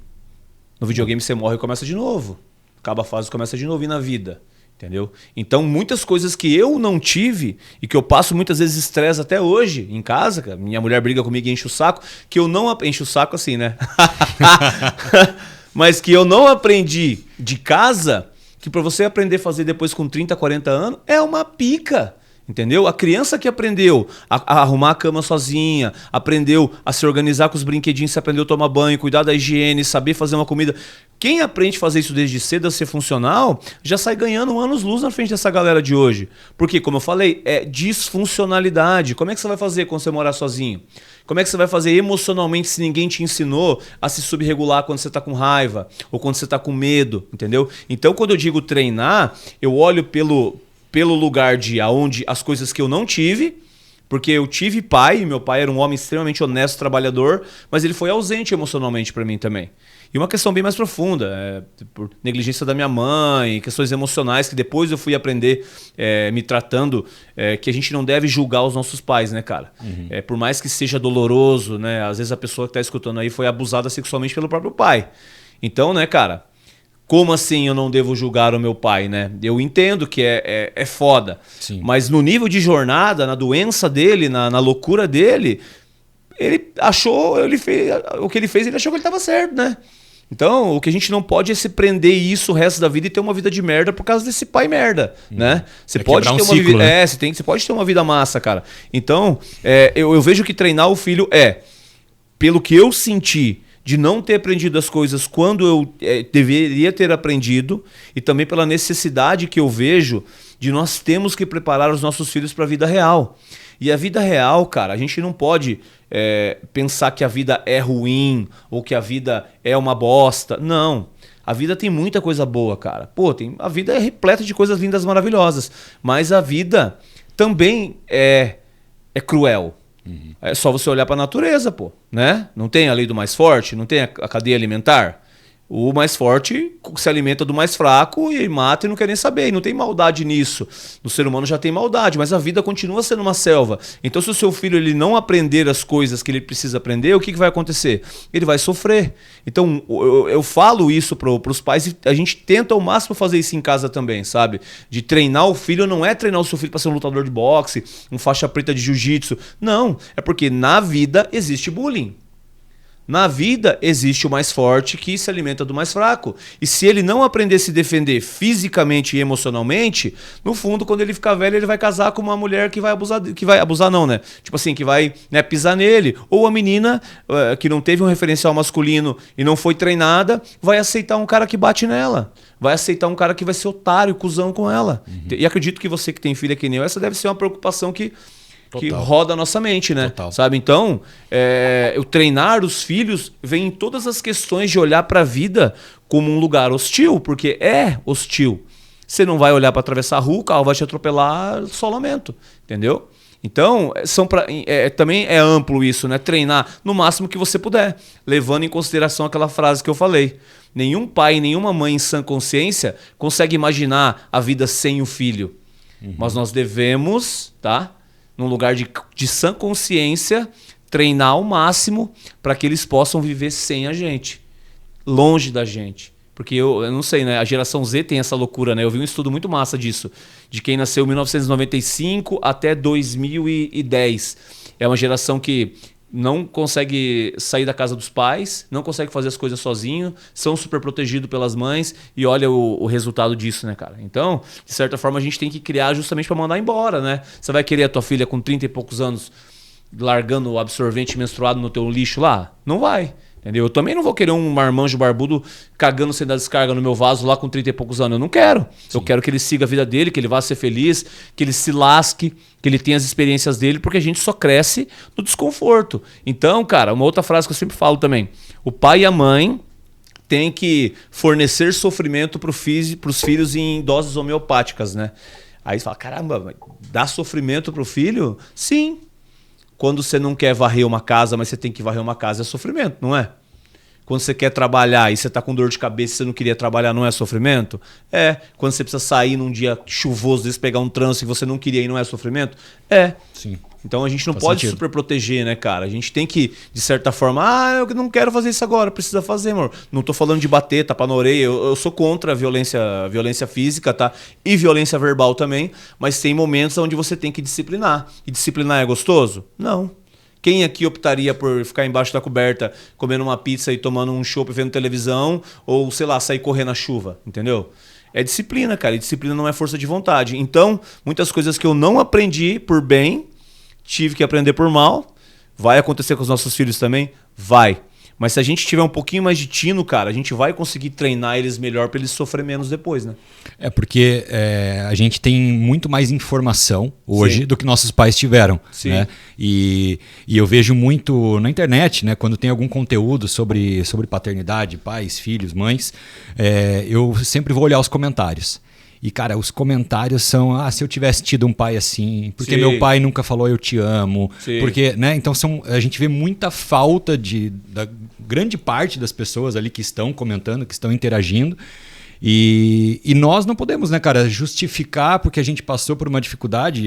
No videogame você morre e começa de novo. Acaba a fase e começa de novo e na vida. Entendeu? Então, muitas coisas que eu não tive e que eu passo muitas vezes estresse até hoje em casa, cara, minha mulher briga comigo e enche o saco, que eu não... Enche o saco assim, né? Mas que eu não aprendi de casa, que para você aprender a fazer depois com 30, 40 anos, é uma pica. Entendeu? A criança que aprendeu a arrumar a cama sozinha, aprendeu a se organizar com os brinquedinhos, aprendeu a tomar banho, cuidar da higiene, saber fazer uma comida. Quem aprende a fazer isso desde cedo, a ser funcional, já sai ganhando anos-luz na frente dessa galera de hoje. Porque, como eu falei, é disfuncionalidade. Como é que você vai fazer quando você morar sozinho? Como é que você vai fazer emocionalmente se ninguém te ensinou a se subregular quando você está com raiva ou quando você está com medo? Entendeu? Então, quando eu digo treinar, eu olho pelo lugar de aonde as coisas que eu não tive, porque eu tive pai, meu pai era um homem extremamente honesto, trabalhador, mas ele foi ausente emocionalmente para mim também. E uma questão bem mais profunda, por negligência da minha mãe, questões emocionais que depois eu fui aprender me tratando, que a gente não deve julgar os nossos pais, né, cara? Por mais que seja doloroso, né? Às vezes a pessoa que está escutando aí foi abusada sexualmente pelo próprio pai. Então, né, cara, como assim eu não devo julgar o meu pai, né? Eu entendo que é foda. Sim. Mas no nível de jornada, na doença dele, na loucura dele, ele achou, o que ele fez, ele achou que ele estava certo, né? Então, o que a gente não pode é se prender isso o resto da vida e ter uma vida de merda por causa desse pai merda, né? Você pode ter uma vida, né? Você pode ter uma vida massa, cara. Então, eu vejo que treinar o filho pelo que eu senti de não ter aprendido as coisas quando eu deveria ter aprendido, e também pela necessidade que eu vejo de nós temos que preparar os nossos filhos para a vida real. E a vida real, cara, a gente não pode pensar que a vida é ruim ou que a vida é uma bosta. Não. A vida tem muita coisa boa, cara. Pô, a vida é repleta de coisas lindas, maravilhosas. Mas a vida também é cruel. É só você olhar para a natureza, pô, né? Não tem a lei do mais forte, não tem a cadeia alimentar. O mais forte se alimenta do mais fraco e mata e não quer nem saber. E não tem maldade nisso. No ser humano já tem maldade, mas a vida continua sendo uma selva. Então, se o seu filho ele não aprender as coisas que ele precisa aprender, o que vai acontecer? Ele vai sofrer. Então, eu falo isso para os pais e a gente tenta ao máximo fazer isso em casa também, sabe? De treinar o filho não é treinar o seu filho para ser um lutador de boxe, um faixa preta de jiu-jitsu. Não, é porque na vida existe bullying. Na vida existe o mais forte que se alimenta do mais fraco. E se ele não aprender a se defender fisicamente e emocionalmente, no fundo, quando ele ficar velho, ele vai casar com uma mulher que vai abusar não, né? Tipo assim, que vai, né, pisar nele. Ou a menina que não teve um referencial masculino e não foi treinada, vai aceitar um cara que bate nela. Vai aceitar um cara que vai ser otário, cuzão com ela. E acredito que você que tem filha que nem eu, essa deve ser uma preocupação que roda a nossa mente, né? Total. Sabe? Então, eu treinar os filhos vem em todas as questões de olhar para a vida como um lugar hostil, porque é hostil. Você não vai olhar para atravessar a rua, o carro vai te atropelar, só lamento, entendeu? Então, também é amplo isso, né? Treinar no máximo que você puder, levando em consideração aquela frase que eu falei. Nenhum pai, nenhuma mãe em sã consciência consegue imaginar a vida sem o filho. Mas nós devemos, tá? Num lugar de sã consciência, treinar ao máximo para que eles possam viver sem a gente, longe da gente. Porque eu não sei, né? A geração Z tem essa loucura, né? Eu vi um estudo muito massa disso, de quem nasceu em 1995 até 2010. É uma geração que não consegue sair da casa dos pais, não consegue fazer as coisas sozinho, são super protegidos pelas mães e olha o resultado disso, né, cara? Então, de certa forma, a gente tem que criar justamente para mandar embora, né? Você vai querer a tua filha com 30 e poucos anos largando o absorvente menstruado no teu lixo lá? Não vai. Entendeu? Eu também não vou querer um marmanjo barbudo cagando sem dar descarga no meu vaso lá com 30 e poucos anos. Eu não quero. Sim. Eu quero que ele siga a vida dele, que ele vá ser feliz, que ele se lasque, que ele tenha as experiências dele, porque a gente só cresce no desconforto. Então, cara, uma outra frase que eu sempre falo também. O pai e a mãe têm que fornecer sofrimento para os filhos em doses homeopáticas, né? Aí você fala, caramba, dá sofrimento para o filho? Sim. Quando você não quer varrer uma casa, mas você tem que varrer uma casa, é sofrimento, não é? Quando você quer trabalhar e você está com dor de cabeça e você não queria trabalhar, não é sofrimento? É. Quando você precisa sair num dia chuvoso, pegar um trânsito e você não queria e não é sofrimento? É. Sim. Então a gente não pode super proteger, né, cara? A gente tem que, de certa forma, eu não quero fazer isso agora, precisa fazer, amor. Não tô falando de bater, tapar na orelha, eu sou contra a violência física, tá? E violência verbal também, mas tem momentos onde você tem que disciplinar. E disciplinar é gostoso? Não. Quem aqui optaria por ficar embaixo da coberta, comendo uma pizza e tomando um chopp vendo televisão, ou, sei lá, sair correr na chuva, entendeu? É disciplina, cara, e disciplina não é força de vontade. Então, muitas coisas que eu não aprendi por bem, tive que aprender por mal. Vai acontecer com os nossos filhos também? Vai. Mas se a gente tiver um pouquinho mais de tino, cara, a gente vai conseguir treinar eles melhor para eles sofrer menos depois, né? É porque a gente tem muito mais informação hoje Sim. do que nossos pais tiveram. Sim. Né? E eu vejo muito na internet, né, quando tem algum conteúdo sobre paternidade, pais, filhos, mães, eu sempre vou olhar os comentários. E, cara, os comentários são, se eu tivesse tido um pai assim, porque Sim. meu pai nunca falou eu te amo, Sim. porque, né? Então a gente vê muita falta da grande parte das pessoas ali que estão comentando, que estão interagindo. E nós não podemos, né, cara, justificar porque a gente passou por uma dificuldade.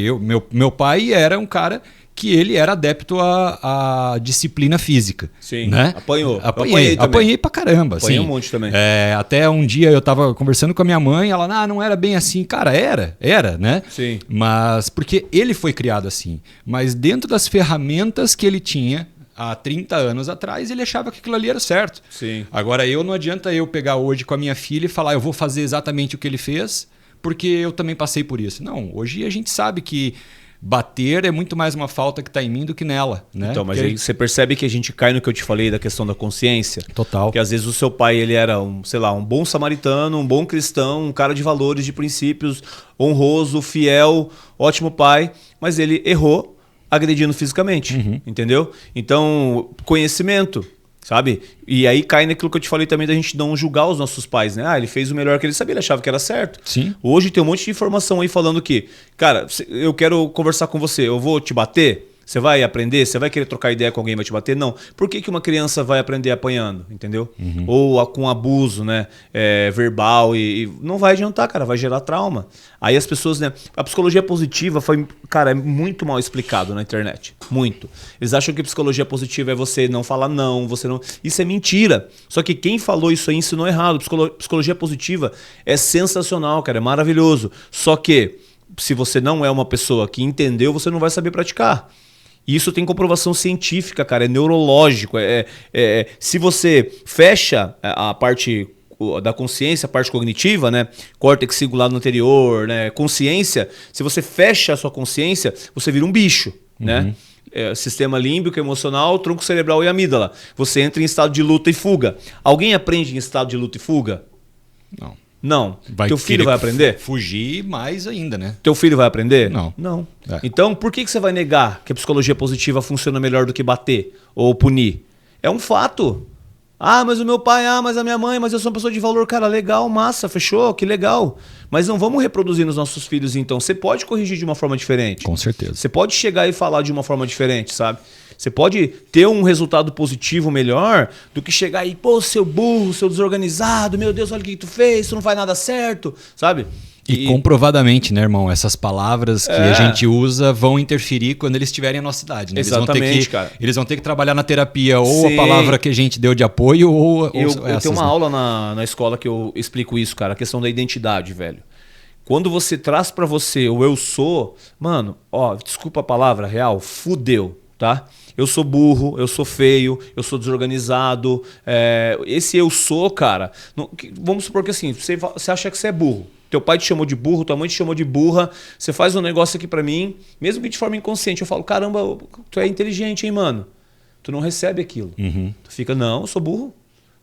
Meu pai era um cara que ele era adepto à disciplina física. Sim, né? Apanhei pra caramba. Apanhei um monte também. Até um dia eu tava conversando com a minha mãe, ela, não era bem assim. Cara, era, né? Sim. Mas porque ele foi criado assim. Mas dentro das ferramentas que ele tinha há 30 anos atrás, ele achava que aquilo ali era certo. Sim. Agora, não adianta eu pegar hoje com a minha filha e falar, eu vou fazer exatamente o que ele fez, porque eu também passei por isso. Não, hoje a gente sabe que bater é muito mais uma falta que está em mim do que nela, né? Então, mas aí você percebe que a gente cai no que eu te falei da questão da consciência? Total. Que às vezes o seu pai, ele era um bom samaritano, um bom cristão, um cara de valores, de princípios, honroso, fiel, ótimo pai, mas ele errou agredindo fisicamente, entendeu? Então, conhecimento, sabe? E aí cai naquilo que eu te falei também da gente não julgar os nossos pais, né? Ele fez o melhor que ele sabia, ele achava que era certo. Sim. Hoje tem um monte de informação aí falando que, cara, eu quero conversar com você, eu vou te bater? Você vai aprender? Você vai querer trocar ideia com alguém e vai te bater? Não. Por que uma criança vai aprender apanhando, entendeu? Ou com abuso, né? Verbal e não vai adiantar, cara, vai gerar trauma. Aí as pessoas, né? A psicologia positiva foi, cara, é muito mal explicado na internet. Muito. Eles acham que psicologia positiva é você não falar não, você não... Isso é mentira. Só que quem falou isso aí ensinou errado. Psicologia positiva é sensacional, cara, é maravilhoso. Só que se você não é uma pessoa que entendeu, você não vai saber praticar. E isso tem comprovação científica, cara, é neurológico. Se você fecha a parte da consciência, a parte cognitiva, né, córtex cingulado anterior, né, consciência, se você fecha a sua consciência, você vira um bicho, né? Sistema límbico, emocional, tronco cerebral e amígdala. Você entra em estado de luta e fuga. Alguém aprende em estado de luta e fuga? Não. Teu filho vai aprender? Fugir mais ainda, né? Teu filho vai aprender? Não. Então, por que você vai negar que a psicologia positiva funciona melhor do que bater ou punir? É um fato. Ah, mas o meu pai, mas a minha mãe, mas eu sou uma pessoa de valor. Cara, legal, massa, fechou, que legal. Mas não vamos reproduzir nos nossos filhos, então. Você pode corrigir de uma forma diferente. Com certeza. Você pode chegar e falar de uma forma diferente, sabe? Você pode ter um resultado positivo melhor do que chegar aí, pô, seu burro, seu desorganizado, meu Deus, olha o que tu fez, tu não faz nada certo, sabe? E comprovadamente, né, irmão? Essas palavras que a gente usa vão interferir quando eles tiverem a nossa idade. Né? Exatamente, cara. Eles vão ter que trabalhar na terapia ou Sim. a palavra que a gente deu de apoio ou eu essas, tenho uma né? aula na escola que eu explico isso, cara, a questão da identidade, velho. Quando você traz pra você o eu sou, mano, ó, desculpa a palavra real, fudeu, tá? Eu sou burro, eu sou feio, eu sou desorganizado. Esse eu sou, cara, vamos supor que assim, você acha que você é burro. Teu pai te chamou de burro, tua mãe te chamou de burra. Você faz um negócio aqui pra mim, mesmo que de forma inconsciente. Eu falo, caramba, tu é inteligente, hein, mano? Tu não recebe aquilo. Tu fica, não, eu sou burro.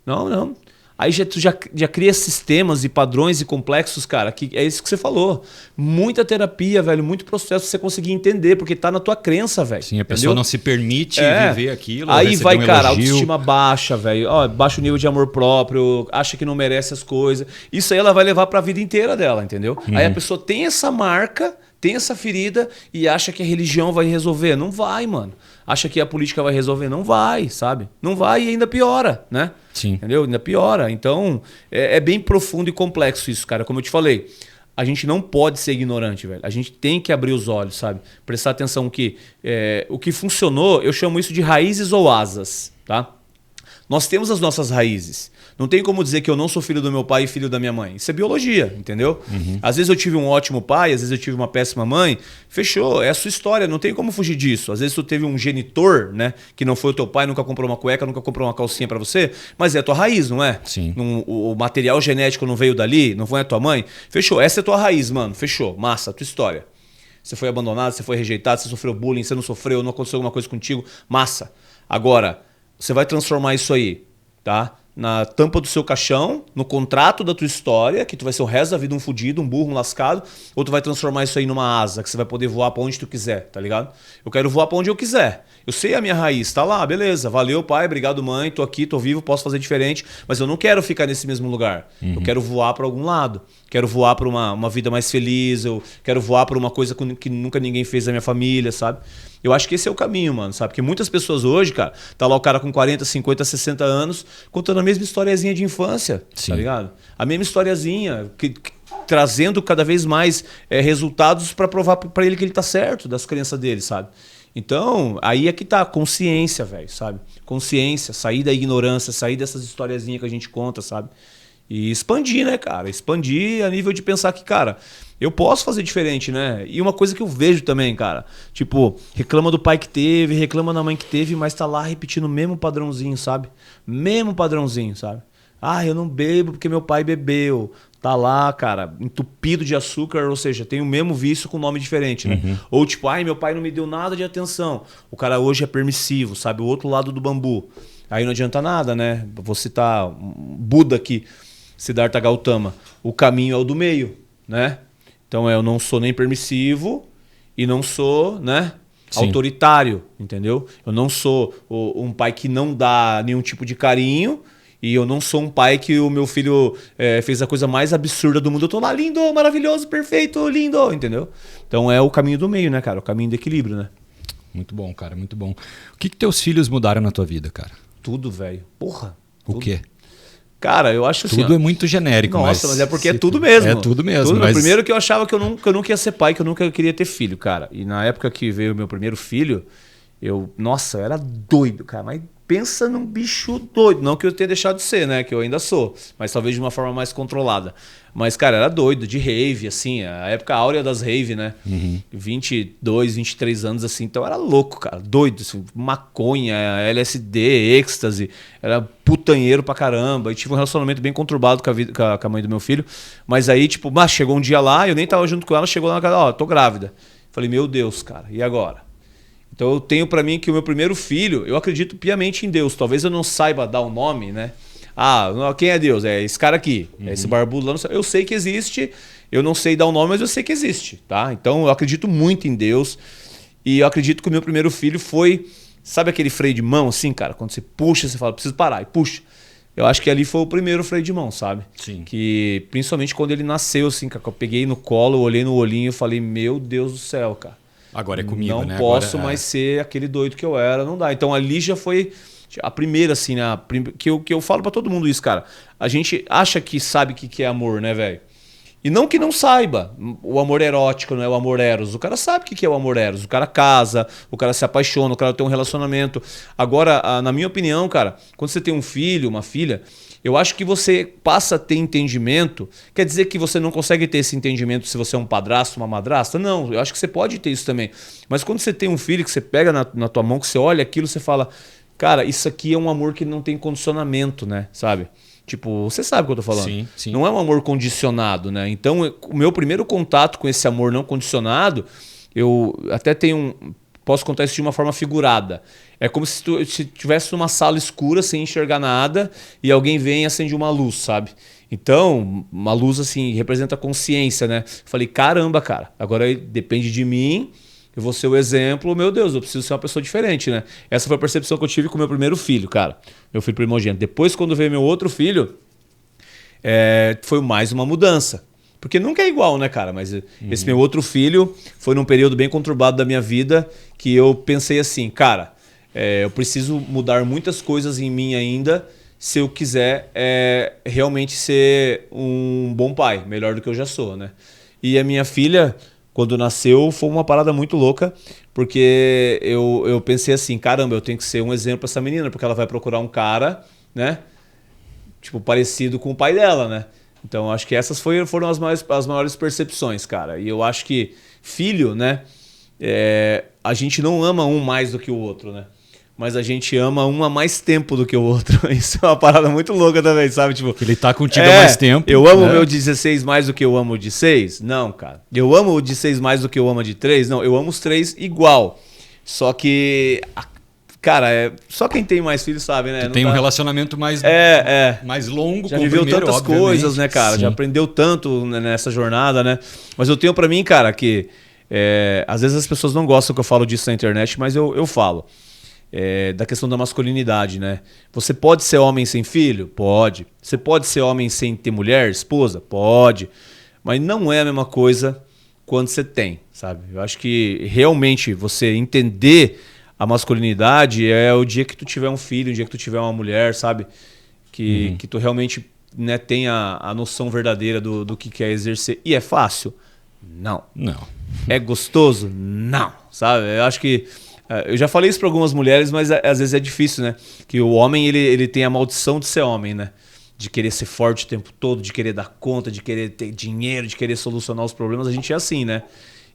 Não. Aí tu já cria sistemas e padrões e complexos, cara, que é isso que você falou. Muita terapia, velho, muito processo pra você conseguir entender, porque tá na tua crença, velho. Sim, a pessoa não se permite viver aquilo. Aí vai, cara, elogio. autoestima baixa, velho. Baixa o nível de amor próprio, acha que não merece as coisas. Isso aí ela vai levar pra vida inteira dela, entendeu? Aí a pessoa tem essa marca, tem essa ferida e acha que a religião vai resolver. Não vai, mano. Acha que a política vai resolver. Não vai, sabe? Não vai e ainda piora, né? Sim. Entendeu? Ainda piora. Então, é bem profundo e complexo isso, cara. Como eu te falei, a gente não pode ser ignorante, velho. A gente tem que abrir os olhos, sabe? Prestar atenção que o que funcionou, eu chamo isso de raízes ou asas, tá? Nós temos as nossas raízes. Não tem como dizer que eu não sou filho do meu pai e filho da minha mãe. Isso é biologia, entendeu? Às vezes eu tive um ótimo pai, às vezes eu tive uma péssima mãe. Fechou, é a sua história, não tem como fugir disso. Às vezes tu teve um genitor, né, que não foi o teu pai, nunca comprou uma cueca, nunca comprou uma calcinha pra você, mas é a tua raiz, não é? Sim. O material genético não veio dali, não foi a tua mãe. Fechou, essa é a tua raiz, mano. Fechou, massa, a tua história. Você foi abandonado, você foi rejeitado, você sofreu bullying, você não sofreu, não aconteceu alguma coisa contigo. Massa. Agora, você vai transformar isso aí, tá? Na tampa do seu caixão, no contrato da tua história, que tu vai ser o resto da vida um fudido, um burro, um lascado, ou tu vai transformar isso aí numa asa, que você vai poder voar pra onde tu quiser, tá ligado? Eu quero voar pra onde eu quiser. Eu sei a minha raiz, tá lá, beleza. Valeu, pai, obrigado, mãe, tô aqui, tô vivo, posso fazer diferente, mas eu não quero ficar nesse mesmo lugar. Eu quero voar pra algum lado. Quero voar pra uma vida mais feliz, eu quero voar pra uma coisa que nunca ninguém fez na minha família, sabe? Eu acho que esse é o caminho, mano, sabe? Porque muitas pessoas hoje, cara, tá lá o cara com 40, 50, 60 anos contando a mesma historiazinha de infância, Sim. tá ligado? A mesma historiazinha, trazendo cada vez mais resultados pra provar pra ele que ele tá certo das crenças dele, sabe? Então, aí é que tá a consciência, velho, sabe? Consciência, sair da ignorância, sair dessas historiazinhas que a gente conta, sabe? E expandir, né, cara? Expandir a nível de pensar que, cara, eu posso fazer diferente, né? E uma coisa que eu vejo também, cara, tipo, reclama do pai que teve, reclama da mãe que teve, mas tá lá repetindo o mesmo padrãozinho, sabe? Mesmo padrãozinho, sabe? Ah, eu não bebo porque meu pai bebeu. Tá lá, cara, entupido de açúcar, ou seja, tem o mesmo vício com nome diferente, né? Ou tipo, ai, meu pai não me deu nada de atenção. O cara hoje é permissivo, sabe? O outro lado do bambu. Aí não adianta nada, né? Vou citar Buda aqui, Siddhartha Gautama. O caminho é o do meio, né? Então eu não sou nem permissivo e não sou, né, autoritário, entendeu? Eu não sou um pai que não dá nenhum tipo de carinho e eu não sou um pai que o meu filho fez a coisa mais absurda do mundo. Eu tô lá, lindo, maravilhoso, perfeito, lindo, entendeu? Então é o caminho do meio, né, cara? O caminho do equilíbrio, né? Muito bom, cara, muito bom. O que teus filhos mudaram na tua vida, cara? Tudo, velho. Porra. O quê? Cara, eu acho assim... Tudo é muito genérico, nossa, mas é porque é tudo mesmo. É tudo mesmo. Tudo. Mas... Primeiro que eu achava que eu nunca ia ser pai, que eu nunca queria ter filho, cara. E na época que veio o meu primeiro filho, nossa, eu era doido, cara. Mas pensa num bicho doido. Não que eu tenha deixado de ser, né? Que eu ainda sou. Mas talvez de uma forma mais controlada. Mas, cara, era doido, de rave, assim. A época áurea das rave, né? 22, 23 anos, assim. Então era louco, cara. Doido, assim. Maconha, LSD, êxtase. Era putanheiro pra caramba. E tive um relacionamento bem conturbado com a mãe do meu filho. Mas aí, tipo, chegou um dia lá, eu nem tava junto com ela, chegou lá na casa, ó, tô grávida. Falei, meu Deus, cara, e agora? Então eu tenho pra mim que o meu primeiro filho, eu acredito piamente em Deus. Talvez eu não saiba dar o nome, né? Ah, quem é Deus? É esse cara aqui, é esse barbudo lá. Eu sei que existe, eu não sei dar o nome, mas eu sei que existe, tá? Então eu acredito muito em Deus e eu acredito que o meu primeiro filho foi, sabe aquele freio de mão assim, cara? Quando você puxa, você fala, preciso parar, e puxa. eu acho que ali foi o primeiro freio de mão, sabe? Sim. Que principalmente quando ele nasceu, assim, cara, eu peguei no colo, eu olhei no olhinho e falei, meu Deus do céu, cara. Agora é comigo, não né? posso Agora, mais ser aquele doido que eu era, não dá. Então ali já foi a primeira, assim, né? Que eu falo pra todo mundo isso, cara. A gente acha que sabe o que é amor, né, velho? E não que não saiba. O amor erótico, não é o amor eros. O cara sabe o que é o amor eros. O cara casa, o cara se apaixona, o cara tem um relacionamento. Agora, na minha opinião, cara, quando você tem um filho, uma filha, eu acho que você passa a ter entendimento. Quer dizer que você não consegue ter esse entendimento se você é um padrasto, uma madrasta? Não, eu acho que você pode ter isso também. Mas quando você tem um filho que você pega na tua mão, que você olha aquilo, você fala, cara, isso aqui é um amor que não tem condicionamento, né? Sabe? Tipo, você sabe o que eu tô falando. Sim, sim. Não é um amor condicionado, né? Então, o meu primeiro contato com esse amor não condicionado, eu até posso contar isso de uma forma figurada. É como se tu estivesse numa sala escura, sem enxergar nada, e alguém vem e acende uma luz, sabe? Então, uma luz assim, representa consciência, né? Falei, caramba, cara, agora depende de mim, eu vou ser o exemplo, meu Deus, eu preciso ser uma pessoa diferente, né? Essa foi a percepção que eu tive com o meu primeiro filho, cara. Meu filho primogênito. Depois, quando veio meu outro filho, foi mais uma mudança. Porque nunca é igual, né, cara? Mas esse meu outro filho foi num período bem conturbado da minha vida que eu pensei assim, cara, eu preciso mudar muitas coisas em mim ainda se eu quiser realmente ser um bom pai, melhor do que eu já sou, né? E a minha filha, quando nasceu, foi uma parada muito louca, porque eu pensei assim, caramba, eu tenho que ser um exemplo pra essa menina, porque ela vai procurar um cara, né? Tipo, parecido com o pai dela, né? Então, acho que essas foram as maiores percepções, cara. E eu acho que filho, né? A gente não ama um mais do que o outro, né? Mas a gente ama um há mais tempo do que o outro. Isso é uma parada muito louca também, sabe? Tipo, ele tá contigo há mais tempo. Eu amo o meu 16 mais do que eu amo o de 6? Não, cara. Eu amo o de 6 mais do que eu amo o de 3? Não, eu amo os 3 igual. Só que, cara, só quem tem mais filhos sabe, né? Tu tem um relacionamento mais longo já com o viveu primeiro, tantas obviamente. coisas, né, cara? Sim. Já aprendeu tanto nessa jornada, né? Mas eu tenho pra mim, cara, que às vezes as pessoas não gostam que eu falo disso na internet, mas eu falo. Da questão da masculinidade, né? Você pode ser homem sem filho? Pode. Você pode ser homem sem ter mulher, esposa? Pode. Mas não é a mesma coisa quando você tem, sabe? Eu acho que realmente você entender a masculinidade é o dia que tu tiver um filho, o dia que tu tiver uma mulher, sabe? Que tu realmente, né, tenha a noção verdadeira do que é exercer. E é fácil? Não. Não. É gostoso? Não. Sabe? Eu acho que eu já falei isso para algumas mulheres, mas às vezes é difícil, né? Que o homem, ele tem a maldição de ser homem, né? De querer ser forte o tempo todo, de querer dar conta, de querer ter dinheiro, de querer solucionar os problemas. A gente é assim, né?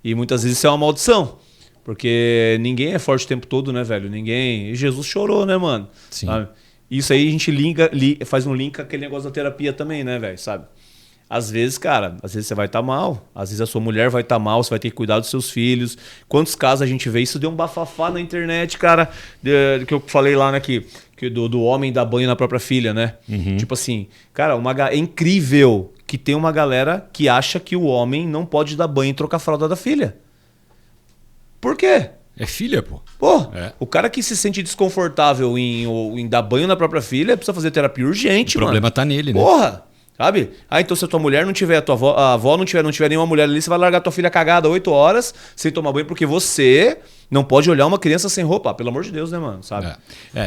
E muitas vezes isso é uma maldição. Porque ninguém é forte o tempo todo, né, velho? Ninguém... E Jesus chorou, né, mano? Sim. Sabe? Isso aí a gente faz um link com aquele negócio da terapia também, né, velho? Sabe? Às vezes, cara, às vezes você vai estar mal. Às vezes a sua mulher vai estar mal, você vai ter que cuidar dos seus filhos. Quantos casos a gente vê? Isso deu um bafafá na internet, cara, que eu falei lá, né, que do homem dar banho na própria filha, né? Tipo assim, cara, é incrível que tem uma galera que acha que o homem não pode dar banho e trocar a fralda da filha. Por quê? É filha, pô. Pô, o cara que se sente desconfortável em dar banho na própria filha precisa fazer terapia urgente, mano. O problema tá nele, né? Porra! Sabe? Então se a tua mulher não tiver, a avó não tiver nenhuma mulher ali, você vai largar tua filha cagada 8 horas sem tomar banho, porque você não pode olhar uma criança sem roupa. Pelo amor de Deus, né, mano? Sabe?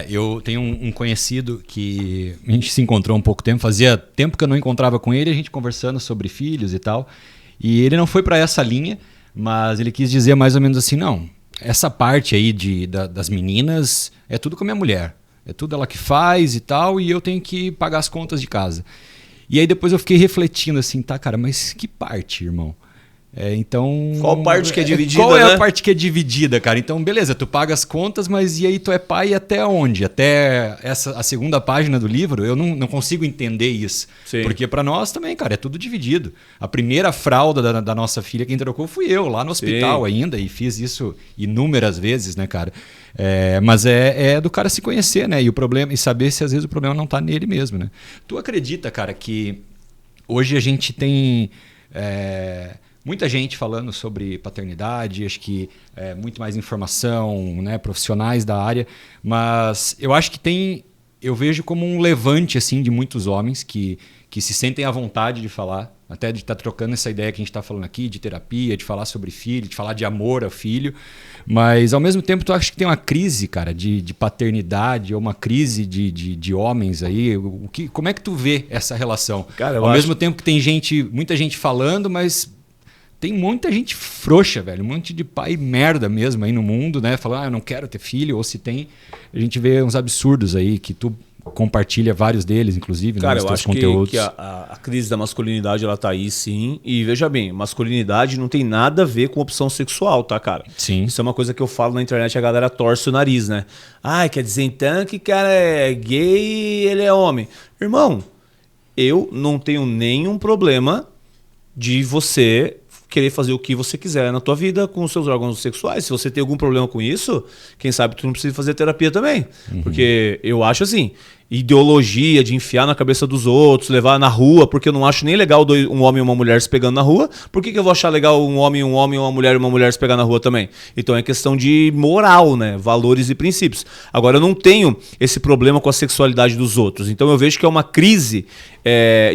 Eu tenho um conhecido que a gente se encontrou há um pouco tempo, fazia tempo que eu não encontrava com ele, a gente conversando sobre filhos e tal. E ele não foi para essa linha, mas ele quis dizer mais ou menos assim, não, essa parte aí das meninas é tudo com a minha mulher. É tudo ela que faz e tal, e eu tenho que pagar as contas de casa. E aí depois eu fiquei refletindo assim, tá, cara, mas que parte, irmão? Então... Qual parte que é dividida, Qual é né? a parte que é dividida, cara? Então, beleza, tu paga as contas, mas e aí tu é pai até onde? Até a segunda página do livro? Eu não consigo entender isso. Sim. Porque pra nós também, cara, é tudo dividido. A primeira fralda da nossa filha quem trocou fui eu, lá no hospital ainda, e fiz isso inúmeras vezes, né, cara? Mas é do cara se conhecer, né? E o problema, e saber se às vezes o problema não tá nele mesmo, né? Tu acredita, cara, que hoje a gente tem... muita gente falando sobre paternidade, acho que muito mais informação, né, profissionais da área, mas eu acho que tem eu vejo como um levante assim de muitos homens que se sentem à vontade de falar, até de estar trocando essa ideia que a gente está falando aqui, de terapia, de falar sobre filho, de falar de amor ao filho. Mas, ao mesmo tempo, tu acha que tem uma crise, cara, de paternidade, ou uma crise de homens aí? Como é que tu vê essa relação? Cara, ao mesmo tempo que tem muita gente falando, mas tem muita gente frouxa, velho. Um monte de pai merda mesmo aí no mundo, né? Falando, eu não quero ter filho, ou se tem... A gente vê uns absurdos aí que tu compartilha vários deles, inclusive, cara, nos eu teus acho conteúdos. que a crise da masculinidade, ela tá aí, sim. E veja bem, masculinidade não tem nada a ver com opção sexual, tá, cara? Sim. Isso é uma coisa que eu falo na internet, a galera torce o nariz, né? Quer dizer então que cara é gay e ele é homem. Irmão, eu não tenho nenhum problema de você querer fazer o que você quiser na tua vida com os seus órgãos sexuais. Se você tem algum problema com isso, quem sabe tu não precisa fazer terapia também. Porque eu acho assim, ideologia de enfiar na cabeça dos outros, levar na rua, porque eu não acho nem legal um homem e uma mulher se pegando na rua. Por que eu vou achar legal um homem, uma mulher e uma mulher se pegar na rua também? Então é questão de moral, né? Valores e princípios. Agora, eu não tenho esse problema com a sexualidade dos outros. Então eu vejo que é uma crise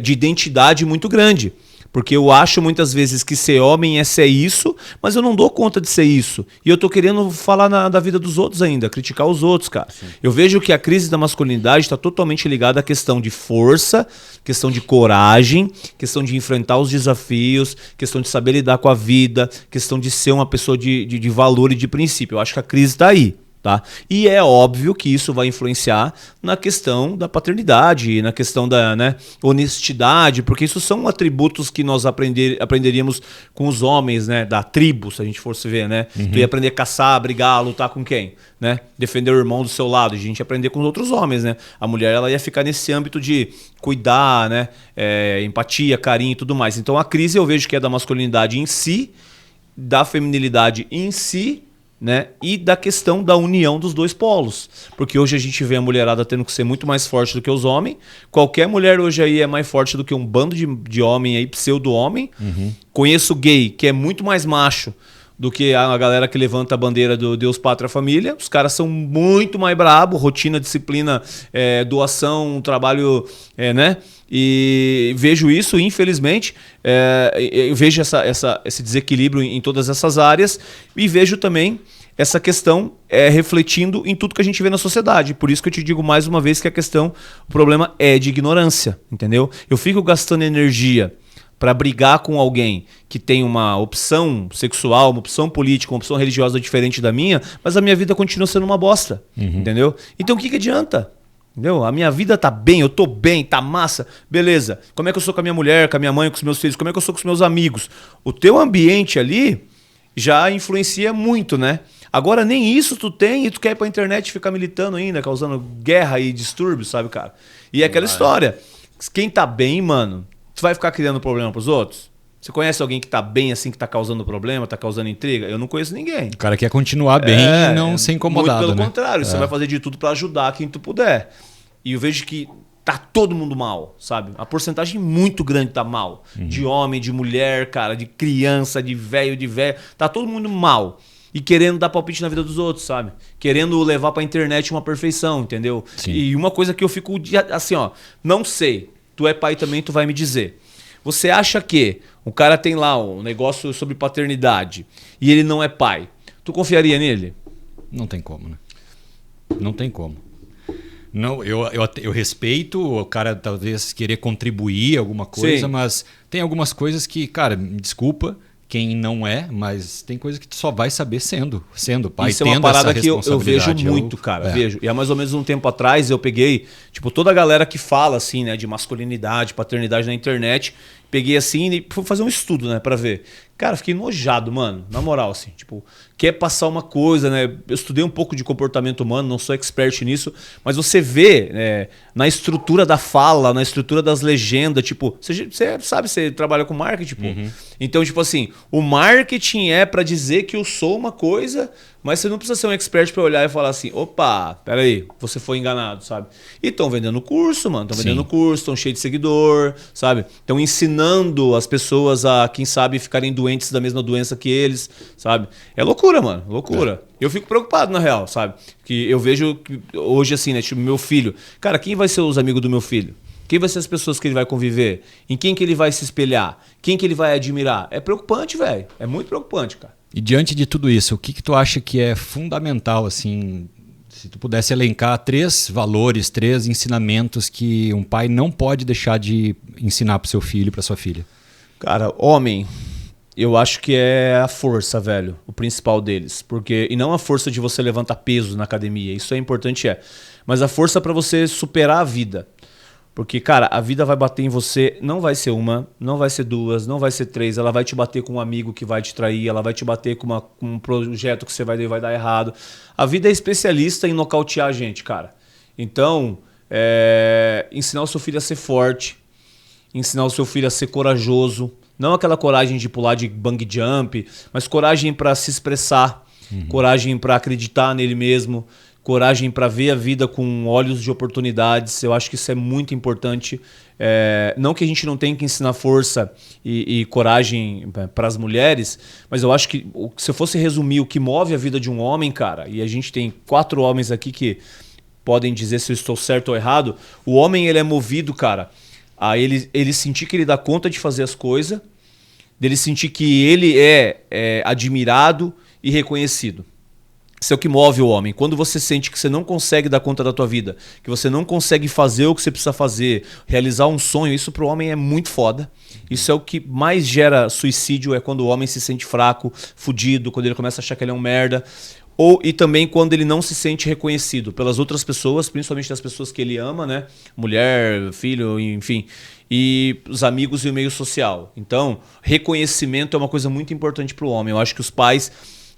de identidade muito grande. Porque eu acho muitas vezes que ser homem é ser isso, mas eu não dou conta de ser isso. E eu tô querendo falar da vida dos outros ainda, criticar os outros, cara. Sim. Eu vejo que a crise da masculinidade está totalmente ligada à questão de força, questão de coragem, questão de enfrentar os desafios, questão de saber lidar com a vida, questão de ser uma pessoa de valor e de princípio. Eu acho que a crise está aí. Tá? E é óbvio que isso vai influenciar na questão da paternidade, na questão da honestidade, porque isso são atributos que nós aprenderíamos com os homens, né? Da tribo, se a gente fosse ver, né? Tu ia aprender a caçar, brigar, lutar com quem? Né? Defender o irmão do seu lado, a gente ia aprender com os outros homens, né? A mulher, ela ia ficar nesse âmbito de cuidar, né? Empatia, carinho e tudo mais. Então a crise eu vejo que é da masculinidade em si, da feminilidade em si, né? E da questão da união dos dois polos. Porque hoje a gente vê a mulherada tendo que ser muito mais forte do que os homens. Qualquer mulher hoje aí é mais forte do que um bando de homem aí, pseudo-homem. Conheço gay que é muito mais macho do que a galera que levanta a bandeira do Deus, Pátria, Família. Os caras são muito mais brabo, rotina, disciplina, doação, trabalho, né? E vejo isso, infelizmente, eu vejo esse desequilíbrio em todas essas áreas e vejo também essa questão refletindo em tudo que a gente vê na sociedade. Por isso que eu te digo mais uma vez que o problema é de ignorância, entendeu? Eu fico gastando energia para brigar com alguém que tem uma opção sexual, uma opção política, uma opção religiosa diferente da minha, mas a minha vida continua sendo uma bosta, entendeu? Então o que adianta? Entendeu? A minha vida tá bem, eu tô bem, tá massa, beleza. Como é que eu sou com a minha mulher, com a minha mãe, com os meus filhos? Como é que eu sou com os meus amigos? O teu ambiente ali já influencia muito, né? Agora nem isso tu tem e tu quer ir pra internet ficar militando ainda, causando guerra e distúrbios, sabe, cara? E é aquela história. Quem tá bem, mano, tu vai ficar criando problema pros outros? Você conhece alguém que tá bem assim, que tá causando problema, tá causando intriga? Eu não conheço ninguém. O cara quer continuar bem e não ser incomodado, muito pelo né? contrário, você vai fazer de tudo pra ajudar quem tu puder. E eu vejo que tá todo mundo mal, sabe? A porcentagem muito grande tá mal. De homem, de mulher, cara, de criança, de velho, tá todo mundo mal. E querendo dar palpite na vida dos outros, sabe? Querendo levar pra internet uma perfeição, entendeu? Sim. E uma coisa que eu fico assim, ó, não sei, tu é pai também, tu vai me dizer. Você acha que o cara tem lá um negócio sobre paternidade e ele não é pai, tu confiaria nele? Não tem como, né? Não tem como. Não, eu respeito o cara talvez querer contribuir alguma coisa, Sim. mas tem algumas coisas que, cara, me desculpa quem não é, mas tem coisa que tu só vai saber sendo pai. Isso é uma parada que eu vejo muito, cara. Vejo. E há mais ou menos um tempo atrás eu peguei, tipo, toda a galera que fala assim, né, de masculinidade, paternidade na internet, peguei assim e fui fazer um estudo, né, pra ver. Cara, fiquei enojado, mano, na moral, assim, tipo, quer passar uma coisa, né? Eu estudei um pouco de comportamento humano, não sou expert nisso, mas você vê na estrutura da fala, na estrutura das legendas, tipo, você sabe, você trabalha com marketing, tipo. Então, tipo assim, o marketing é pra dizer que eu sou uma coisa, Mas você não precisa ser um expert pra olhar e falar assim, opa, peraí, você foi enganado, sabe? E estão vendendo curso, mano. Estão vendendo curso, estão cheios de seguidor, sabe? Estão ensinando as pessoas a, quem sabe, ficarem doentes da mesma doença que eles, sabe? É loucura, mano. Loucura. Eu fico preocupado, na real, sabe? Que eu vejo que hoje, assim, né? Tipo, meu filho. Cara, quem vai ser os amigos do meu filho? Quem vai ser as pessoas que ele vai conviver? Em quem que ele vai se espelhar? Quem que ele vai admirar? É preocupante, velho. É muito preocupante, cara. E diante de tudo isso, o que tu acha que é fundamental, assim, se tu pudesse elencar 3 valores, 3 ensinamentos que um pai não pode deixar de ensinar pro seu filho e pra sua filha? Cara, homem, eu acho que é a força, velho, o principal deles. Porque, e não a força de você levantar peso na academia, isso é importante, mas a força pra você superar a vida. Porque, cara, a vida vai bater em você, não vai ser uma, não vai ser 2, não vai ser 3, ela vai te bater com um amigo que vai te trair, ela vai te bater com um projeto que você vai dar errado. A vida é especialista em nocautear a gente, cara. Então, ensinar o seu filho a ser forte, ensinar o seu filho a ser corajoso, não aquela coragem de pular de bungee jump, mas coragem para se expressar, coragem para acreditar nele mesmo, coragem para ver a vida com olhos de oportunidades. Eu acho que isso é muito importante. Não que a gente não tenha que ensinar força e coragem para as mulheres, mas eu acho que se eu fosse resumir o que move a vida de um homem, cara, e a gente tem 4 homens aqui que podem dizer se eu estou certo ou errado, o homem ele é movido, cara, a ele sentir que ele dá conta de fazer as coisas, dele sentir que ele é admirado e reconhecido. Isso é o que move o homem. Quando você sente que você não consegue dar conta da tua vida, que você não consegue fazer o que você precisa fazer, realizar um sonho, isso pro homem é muito foda. Isso é o que mais gera suicídio, é quando o homem se sente fraco, fudido, quando ele começa a achar que ele é um merda. E também quando ele não se sente reconhecido pelas outras pessoas, principalmente das pessoas que ele ama, né? Mulher, filho, enfim. E os amigos e o meio social. Então, reconhecimento é uma coisa muito importante pro homem. Eu acho que os pais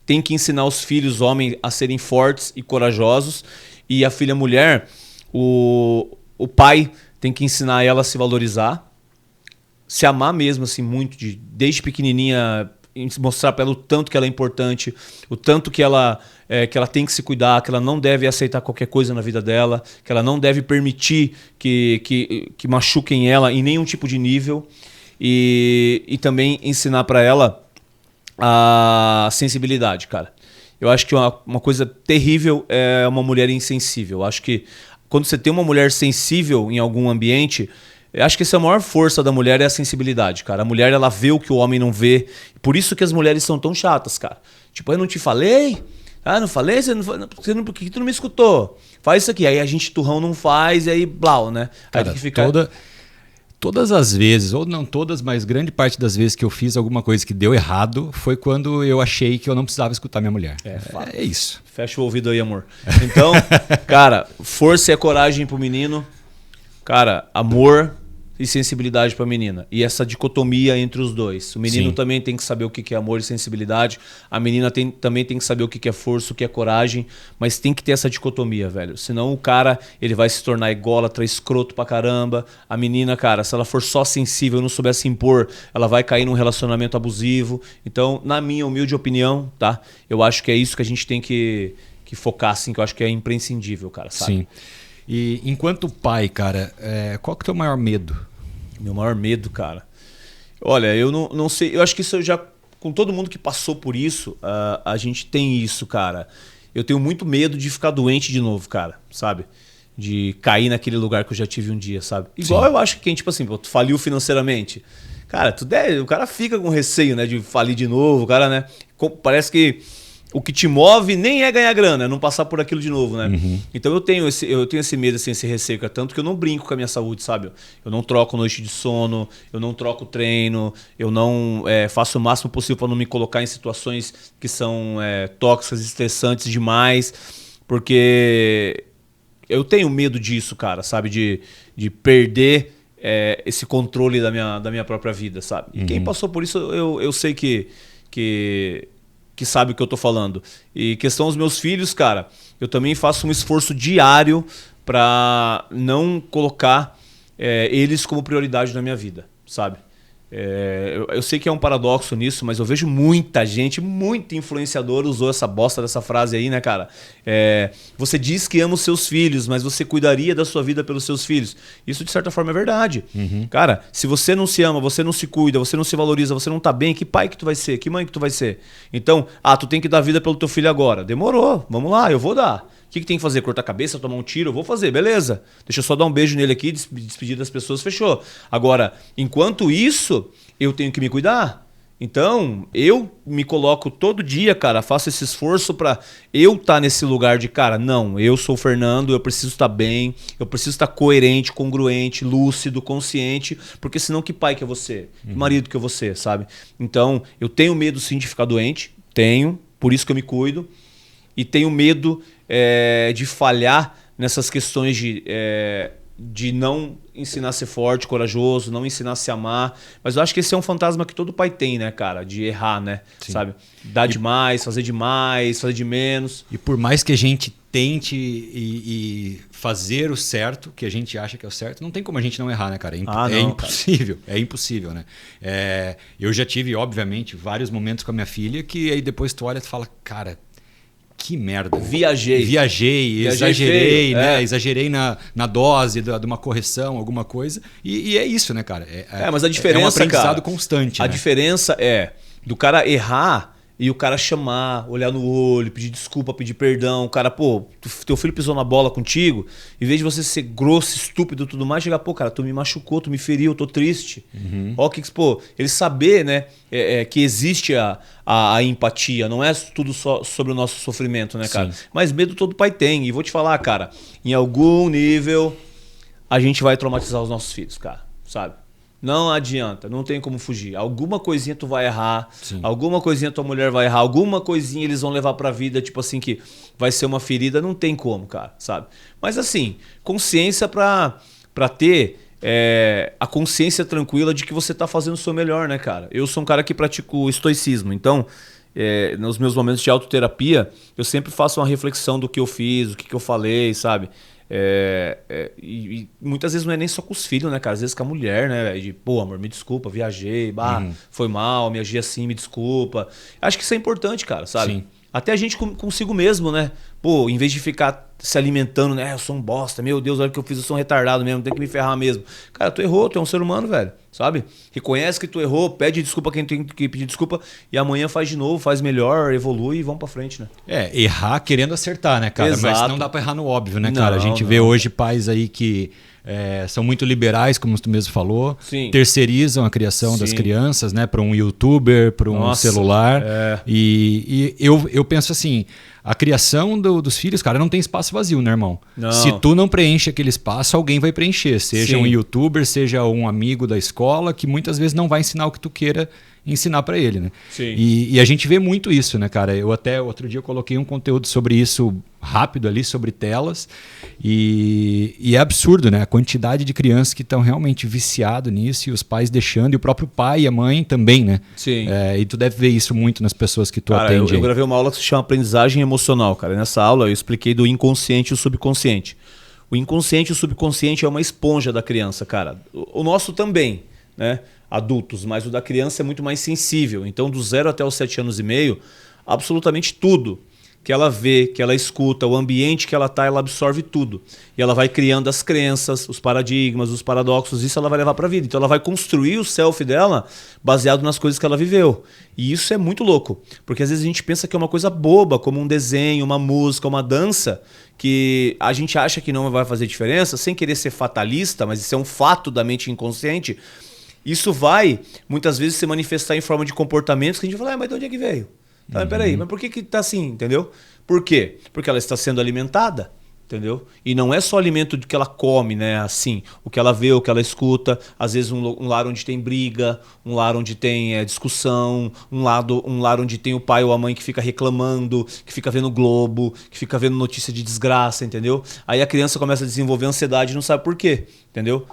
tem que ensinar os filhos homens a serem fortes e corajosos. E a filha mulher, o pai tem que ensinar ela a se valorizar, se amar mesmo, assim, muito, desde pequenininha, mostrar para ela o tanto que ela é importante, o tanto que ela tem que se cuidar, que ela não deve aceitar qualquer coisa na vida dela, que ela não deve permitir que machuquem ela em nenhum tipo de nível. E também ensinar para ela a sensibilidade, cara. Eu acho que uma coisa terrível é uma mulher insensível. Eu acho que quando você tem uma mulher sensível em algum ambiente, eu acho que essa é a maior força da mulher, é a sensibilidade, cara. A mulher, ela vê o que o homem não vê. Por isso que as mulheres são tão chatas, cara. Tipo, eu não te falei? Ah, não falei? Por que tu não me escutou? Faz isso aqui. Aí a gente turrão não faz e aí blau, né? Cara, aí fica... Todas as vezes, ou não todas, mas grande parte das vezes que eu fiz alguma coisa que deu errado foi quando eu achei que eu não precisava escutar minha mulher. É isso. Fecha o ouvido aí, amor. Então, cara, força e coragem pro menino. Cara, amor e sensibilidade pra menina. E essa dicotomia entre os dois. O menino também tem que saber o que é amor e sensibilidade. A menina também tem que saber o que é força, o que é coragem. Mas tem que ter essa dicotomia, velho. Senão o cara, ele vai se tornar ególatra, escroto pra caramba. A menina, cara, se ela for só sensível, não souber se impor, ela vai cair num relacionamento abusivo. Então, na minha humilde opinião, tá? Eu acho que é isso que a gente tem que focar, assim, que eu acho que é imprescindível, cara, sabe? Sim. E enquanto pai, cara, qual que é o teu maior medo? Meu maior medo, cara? Olha, eu não sei. Eu acho que isso já... Com todo mundo que passou por isso, a gente tem isso, cara. Eu tenho muito medo de ficar doente de novo, cara, sabe? De cair naquele lugar que eu já tive um dia, sabe? Igual eu acho que quem, tipo assim, tu faliu financeiramente. Cara, o cara fica com receio, né, de falir de novo, o cara, né? Parece que o que te move nem é ganhar grana, é não passar por aquilo de novo, né? Uhum. Então eu tenho esse medo, assim, esse receio, tanto que eu não brinco com a minha saúde, sabe? Eu não troco noite de sono, eu não troco treino, eu não faço o máximo possível para não me colocar em situações que são tóxicas, estressantes demais, porque eu tenho medo disso, cara, sabe? De perder esse controle da minha própria vida, sabe? E quem passou por isso, eu sei que sabe o que eu tô falando. E questão dos meus filhos, cara, eu também faço um esforço diário para não colocar eles como prioridade na minha vida, sabe? Eu sei que é um paradoxo nisso, mas eu vejo muita gente, muito influenciador usou essa bosta dessa frase aí, né, cara? Você diz que ama os seus filhos, mas você cuidaria da sua vida pelos seus filhos. Isso, de certa forma, é verdade. Cara, se você não se ama, você não se cuida, você não se valoriza, você não tá bem, que pai que tu vai ser? Que mãe que tu vai ser? Então, tu tem que dar vida pelo teu filho agora. Demorou, vamos lá, eu vou dar. O que tem que fazer? Cortar a cabeça, tomar um tiro? Eu vou fazer, beleza. Deixa eu só dar um beijo nele aqui, despedir das pessoas, fechou. Agora, enquanto isso, eu tenho que me cuidar. Então, eu me coloco todo dia, cara, faço esse esforço pra eu estar nesse lugar de, cara, não, eu sou o Fernando, eu preciso estar bem, eu preciso estar coerente, congruente, lúcido, consciente, porque senão que pai que é você? Que marido que é você, sabe? Então, eu tenho medo sim de ficar doente, tenho, por isso que eu me cuido, e tenho medo de falhar nessas questões de não ensinar a ser forte, corajoso, não ensinar a se amar. Mas eu acho que esse é um fantasma que todo pai tem, né, cara? De errar, né? Sim. Sabe? Dar demais, fazer de menos. E por mais que a gente tente e fazer o certo, que a gente acha que é o certo, não tem como a gente não errar, né, cara? É impossível. Cara. É impossível, né? Eu já tive, obviamente, vários momentos com a minha filha que aí depois tu olha e tu fala, cara, que merda. Viajei, exagerei, feio, né? Exagerei na dose de uma correção, alguma coisa. E é isso, né, cara? Mas a diferença, um aprendizado cara, constante. A diferença é do cara errar e o cara chamar, olhar no olho, pedir desculpa, pedir perdão. O cara, teu filho pisou na bola contigo, em vez de você ser grosso, estúpido e tudo mais, chegar, cara, tu me machucou, tu me feriu, eu tô triste. Ele saber, né, que existe a empatia, não é tudo só sobre o nosso sofrimento, né, cara? Sim. Mas medo todo pai tem. E vou te falar, cara, em algum nível a gente vai traumatizar os nossos filhos, cara, sabe? Não adianta, não tem como fugir. Alguma coisinha tu vai errar, sim, alguma coisinha tua mulher vai errar, alguma coisinha eles vão levar pra vida, tipo assim, que vai ser uma ferida, não tem como, cara, sabe? Mas assim, consciência pra ter a consciência tranquila de que você tá fazendo o seu melhor, né, cara? Eu sou um cara que pratico estoicismo, então nos meus momentos de autoterapia, eu sempre faço uma reflexão do que eu fiz, o que eu falei, sabe? E muitas vezes não é nem só com os filhos, né, cara? Às vezes com a mulher, né? De, amor, me desculpa, viajei, foi mal, me agi assim, me desculpa. Acho que isso é importante, cara, sabe? Sim. Até a gente consigo mesmo, né? Em vez de ficar se alimentando, né? Eu sou um bosta, meu Deus, olha o que eu fiz, eu sou um retardado mesmo, tem que me ferrar mesmo. Cara, tu errou, tu é um ser humano, velho, sabe? Reconhece que tu errou, pede desculpa a quem tem que pedir desculpa e amanhã faz de novo, faz melhor, evolui e vamos pra frente, né? Errar querendo acertar, né, cara? Exato. Mas não dá pra errar no óbvio, né, cara? A gente vê hoje pais aí que são muito liberais, como tu mesmo falou, sim, terceirizam a criação, sim, das crianças, né, para um youtuber, para um celular. E eu penso assim, a criação dos filhos, cara, não tem espaço vazio, né, irmão? Não. Se tu não preenche aquele espaço, alguém vai preencher. Seja sim, um youtuber, seja um amigo da escola, que muitas vezes não vai ensinar o que tu queira ensinar para ele, né? Sim. E a gente vê muito isso, né, cara? Eu até outro dia coloquei um conteúdo sobre isso rápido ali, sobre telas, e é absurdo, né? A quantidade de crianças que estão realmente viciadas nisso e os pais deixando, e o próprio pai e a mãe também, né? Sim. E tu deve ver isso muito nas pessoas que tu atende. Eu gravei uma aula que se chama Aprendizagem Emocional, cara. Nessa aula eu expliquei do inconsciente e o subconsciente. O inconsciente e o subconsciente é uma esponja da criança, cara. O nosso também, né? Adultos, mas o da criança é muito mais sensível. Então, do 0 até os 7 anos e meio, absolutamente tudo que ela vê, que ela escuta, o ambiente que ela está, ela absorve tudo. E ela vai criando as crenças, os paradigmas, os paradoxos, isso ela vai levar para a vida. Então ela vai construir o self dela baseado nas coisas que ela viveu. E isso é muito louco, porque às vezes a gente pensa que é uma coisa boba, como um desenho, uma música, uma dança, que a gente acha que não vai fazer diferença, sem querer ser fatalista, mas isso é um fato da mente inconsciente. Isso vai, muitas vezes, se manifestar em forma de comportamentos que a gente fala, mas de onde é que veio? Tá, mas peraí, mas por que tá assim, entendeu? Por quê? Porque ela está sendo alimentada, entendeu? E não é só alimento que ela come, né? Assim, o que ela vê, o que ela escuta, às vezes um lar onde tem briga, um lar onde tem discussão, um lar onde tem o pai ou a mãe que fica reclamando, que fica vendo Globo, que fica vendo notícia de desgraça, entendeu? Aí a criança começa a desenvolver ansiedade e não sabe por quê, entendeu?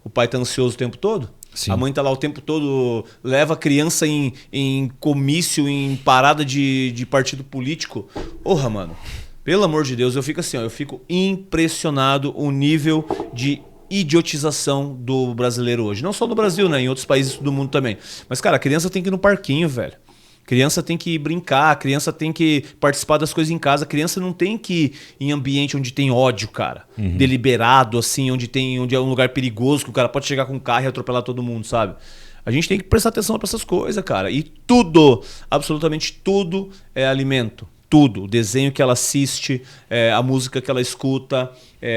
O pai tá ansioso o tempo todo. Sim. A mãe tá lá o tempo todo, leva a criança em comício, em parada de partido político. Porra, mano, pelo amor de Deus, eu fico assim, eu fico impressionado o nível de idiotização do brasileiro hoje. Não só no Brasil, né? Em outros países do mundo também. Mas, cara, a criança tem que ir no parquinho, velho. Criança tem que brincar, criança tem que participar das coisas em casa, criança não tem que ir em ambiente onde tem ódio, cara. Deliberado, assim, onde é um lugar perigoso, que o cara pode chegar com um carro e atropelar todo mundo, sabe? A gente tem que prestar atenção para essas coisas, cara. E tudo, absolutamente tudo é alimento. Tudo. O desenho que ela assiste, a música que ela escuta,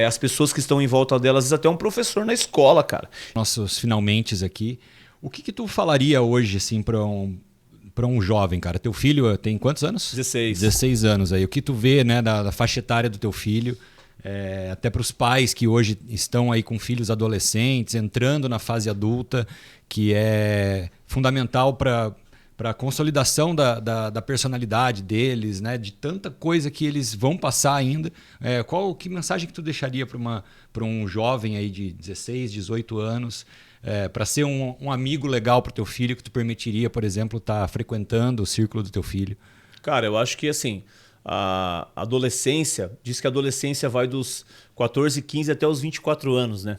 as pessoas que estão em volta dela, às vezes até um professor na escola, cara. Nossos finalmente aqui. O que tu falaria hoje, assim, para um jovem, cara? Teu filho tem quantos anos? 16. 16 anos aí. O que tu vê, né, da faixa etária do teu filho, até para os pais que hoje estão aí com filhos adolescentes, entrando na fase adulta, que é fundamental para a consolidação da personalidade deles, né, de tanta coisa que eles vão passar ainda. Que mensagem que tu deixaria para um jovem aí de 16, 18 anos, para ser um amigo legal para o teu filho, que tu permitiria, por exemplo, estar frequentando o círculo do teu filho? Cara, eu acho que assim, a adolescência, diz que a adolescência vai dos 14, 15 até os 24 anos, né?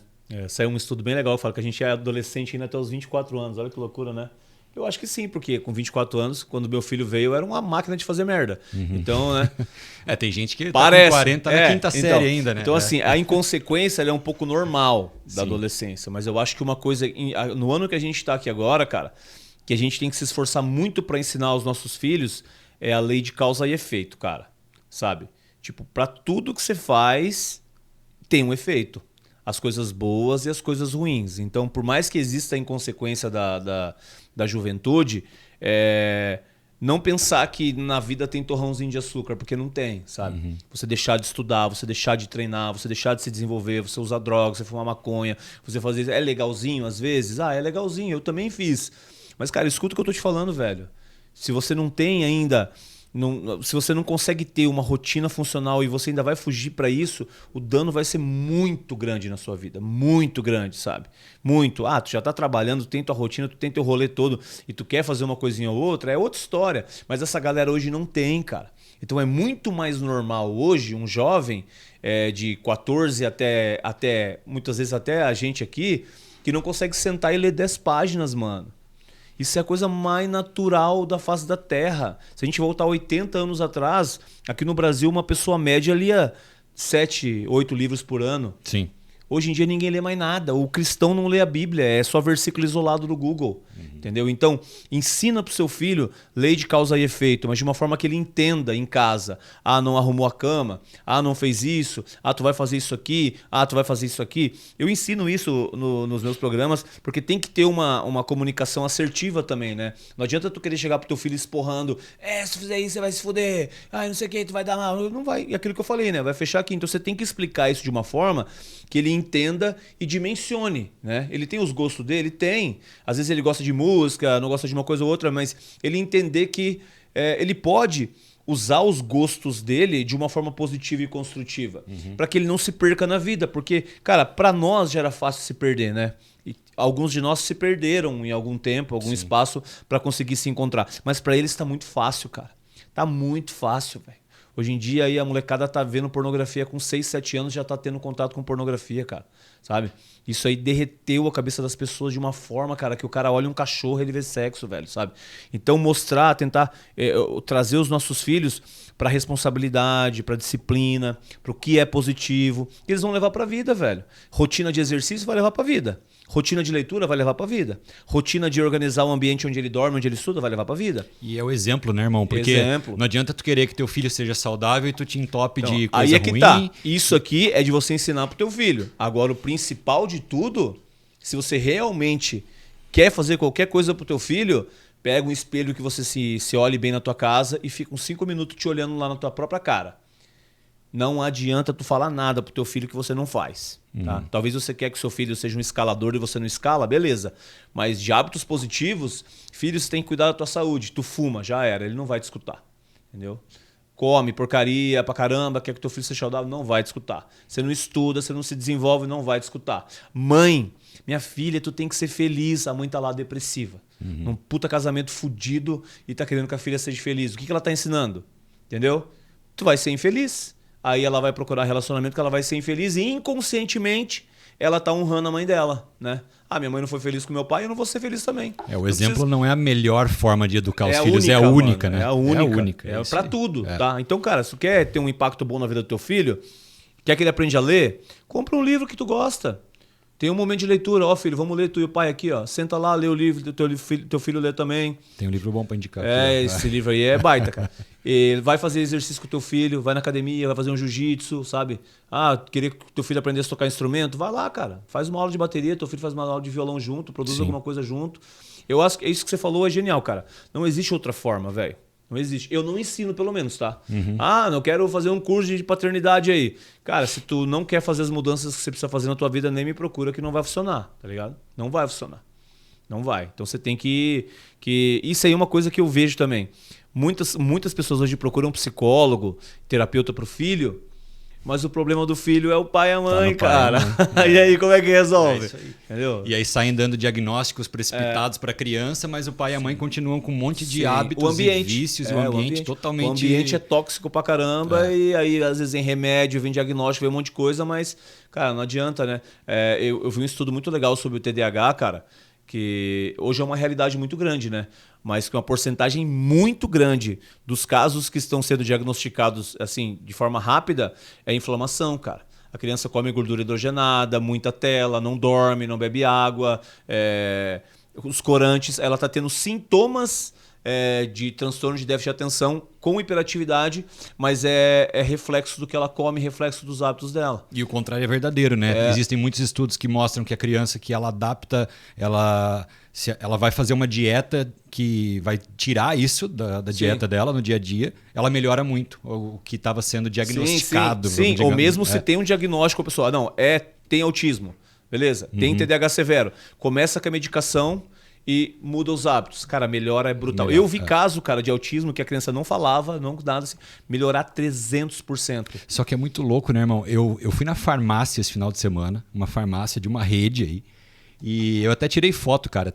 Saiu um estudo bem legal, fala que a gente é adolescente ainda até os 24 anos, olha que loucura, né? Eu acho que sim, porque com 24 anos, quando meu filho veio, eu era uma máquina de fazer merda. Então, né? Tem gente que parece, tá com 40 na quinta série ainda, né? Então, assim, a inconsequência ela é um pouco normal da adolescência. Mas eu acho que uma coisa, no ano que a gente está aqui agora, cara, que a gente tem que se esforçar muito para ensinar os nossos filhos, é a lei de causa e efeito, cara. Sabe? Tipo, para tudo que você faz, tem um efeito. As coisas boas e as coisas ruins. Então, por mais que exista a inconsequência da juventude, não pensar que na vida tem torrãozinho de açúcar, porque não tem, sabe? Você deixar de estudar, você deixar de treinar, você deixar de se desenvolver, você usar drogas, você fumar maconha, você fazer isso. É legalzinho às vezes? É legalzinho, eu também fiz. Mas, cara, escuta o que eu tô te falando, velho. Se você não tem ainda... se você não consegue ter uma rotina funcional e você ainda vai fugir para isso, o dano vai ser muito grande na sua vida. Muito grande, sabe? Muito. Tu já tá trabalhando, tu tem tua rotina, tu tem teu rolê todo e tu quer fazer uma coisinha ou outra, é outra história. Mas essa galera hoje não tem, cara. Então é muito mais normal hoje um jovem de 14 até muitas vezes até a gente aqui, que não consegue sentar e ler 10 páginas, mano. Isso é a coisa mais natural da face da Terra. Se a gente voltar 80 anos atrás, aqui no Brasil uma pessoa média lia 7, 8 livros por ano. Sim. Hoje em dia ninguém lê mais nada. O cristão não lê a Bíblia, é só versículo isolado do Google. Entendeu? Então, ensina pro seu filho lei de causa e efeito, mas de uma forma que ele entenda em casa. Não arrumou a cama. Não fez isso. Tu vai fazer isso aqui. Tu vai fazer isso aqui. Eu ensino isso nos meus programas, porque tem que ter uma comunicação assertiva também, né? Não adianta tu querer chegar pro teu filho esporrando. Se fizer isso, você vai se fuder. Não sei o que, tu vai dar mal. Não vai. E aquilo que eu falei, né? Vai fechar aqui. Então você tem que explicar isso de uma forma que ele entenda e dimensione, né? Ele tem os gostos dele? Tem. Às vezes ele gosta de música, não gosta de uma coisa ou outra, mas ele entender que ele pode usar os gostos dele de uma forma positiva e construtiva, para que ele não se perca na vida, porque, cara, para nós já era fácil se perder, né? E alguns de nós se perderam em algum tempo, algum espaço para conseguir se encontrar, mas para eles tá muito fácil, cara. Tá muito fácil, velho. Hoje em dia aí a molecada tá vendo pornografia com 6, 7 anos, já tá tendo contato com pornografia, cara. Sabe? Isso aí derreteu a cabeça das pessoas de uma forma, cara, que o cara olha um cachorro e ele vê sexo, velho, sabe? Então mostrar, tentar trazer os nossos filhos pra responsabilidade, pra disciplina, pro que é positivo, que eles vão levar pra vida, velho. Rotina de exercício vai levar pra vida. Rotina de leitura vai levar pra vida. Rotina de organizar o ambiente onde ele dorme, onde ele estuda, vai levar pra vida. E é o exemplo, né, irmão? Porque não adianta tu querer que teu filho seja saudável e tu te entope de coisa aí é que ruim. Tá. Isso aqui é de você ensinar pro teu filho. Agora, o principal de tudo, se você realmente quer fazer qualquer coisa pro teu filho, pega um espelho que você se olhe bem na tua casa e fica uns 5 minutos te olhando lá na tua própria cara. Não adianta tu falar nada pro teu filho que você não faz. Tá? Talvez você quer que seu filho seja um escalador e você não escala, beleza. Mas de hábitos positivos, filhos têm que cuidar da tua saúde. Tu fuma, já era, ele não vai te escutar. Entendeu? Come porcaria pra caramba, quer que teu filho seja saudável, não vai te escutar. Você não estuda, você não se desenvolve, não vai te escutar. Mãe, minha filha, tu tem que ser feliz. A mãe tá lá depressiva. Num puta casamento fudido e tá querendo que a filha seja feliz. O que ela tá ensinando? Entendeu? Tu vai ser infeliz. Aí ela vai procurar relacionamento que ela vai ser infeliz e inconscientemente ela tá honrando a mãe dela, né? Ah, minha mãe não foi feliz com meu pai, eu não vou ser feliz também. O exemplo não é a melhor forma de educar os filhos, única, é a única, mano, né? É a única. É a única. É pra tudo, tá? Então, cara, se tu quer ter um impacto bom na vida do teu filho, quer que ele aprenda a ler, compra um livro que tu gosta. Tem um momento de leitura. Ó, filho, vamos ler tu e o pai aqui, ó. Senta lá, lê o livro, teu filho lê também. Tem um livro bom pra indicar. Aqui, esse livro aí é baita, cara. E vai fazer exercício com teu filho, vai na academia, vai fazer um jiu-jitsu, sabe? Ah, queria que teu filho aprendesse a tocar instrumento? Vai lá, cara. Faz uma aula de bateria, teu filho faz uma aula de violão junto, produz alguma coisa junto. Eu acho que isso que você falou é genial, cara. Não existe outra forma, velho. Não existe. Eu não ensino, pelo menos, tá? Ah, não quero fazer um curso de paternidade aí. Cara, se tu não quer fazer as mudanças que você precisa fazer na tua vida, nem me procura que não vai funcionar, tá ligado? Não vai funcionar. Não vai. Então você tem que... Isso aí é uma coisa que eu vejo também. Muitas pessoas hoje procuram um psicólogo, terapeuta pro filho, mas o problema do filho é o pai e a mãe, cara. E aí, como é que resolve? É isso aí. Entendeu? E aí saem dando diagnósticos precipitados para a criança, mas o pai e a mãe continuam com um monte de hábitos e vícios, o ambiente totalmente... O ambiente é tóxico pra caramba e aí às vezes vem remédio, vem diagnóstico, vem um monte de coisa, mas, cara, não adianta, né? Eu vi um estudo muito legal sobre o TDAH, cara, que hoje é uma realidade muito grande, né? Mas que uma porcentagem muito grande dos casos que estão sendo diagnosticados assim de forma rápida é inflamação, cara. A criança come gordura hidrogenada, muita tela, não dorme, não bebe água, os corantes, ela está tendo sintomas de transtorno de déficit de atenção com hiperatividade, mas é reflexo do que ela come, reflexo dos hábitos dela. E o contrário é verdadeiro, né? Existem muitos estudos que mostram que a criança que ela adapta, ela vai fazer uma dieta que vai tirar isso da dieta dela no dia a dia, ela melhora muito o que estava sendo diagnosticado. Sim. Ou mesmo se tem um diagnóstico, a pessoa, não, tem autismo, beleza? Tem TDAH severo. Começa com a medicação e muda os hábitos. Cara, melhora é brutal. Eu vi caso, cara, de autismo que a criança não falava, não nada assim, melhorar 300%. Só que é muito louco, né, irmão? Eu fui na farmácia esse final de semana, uma farmácia de uma rede aí, e eu até tirei foto, cara.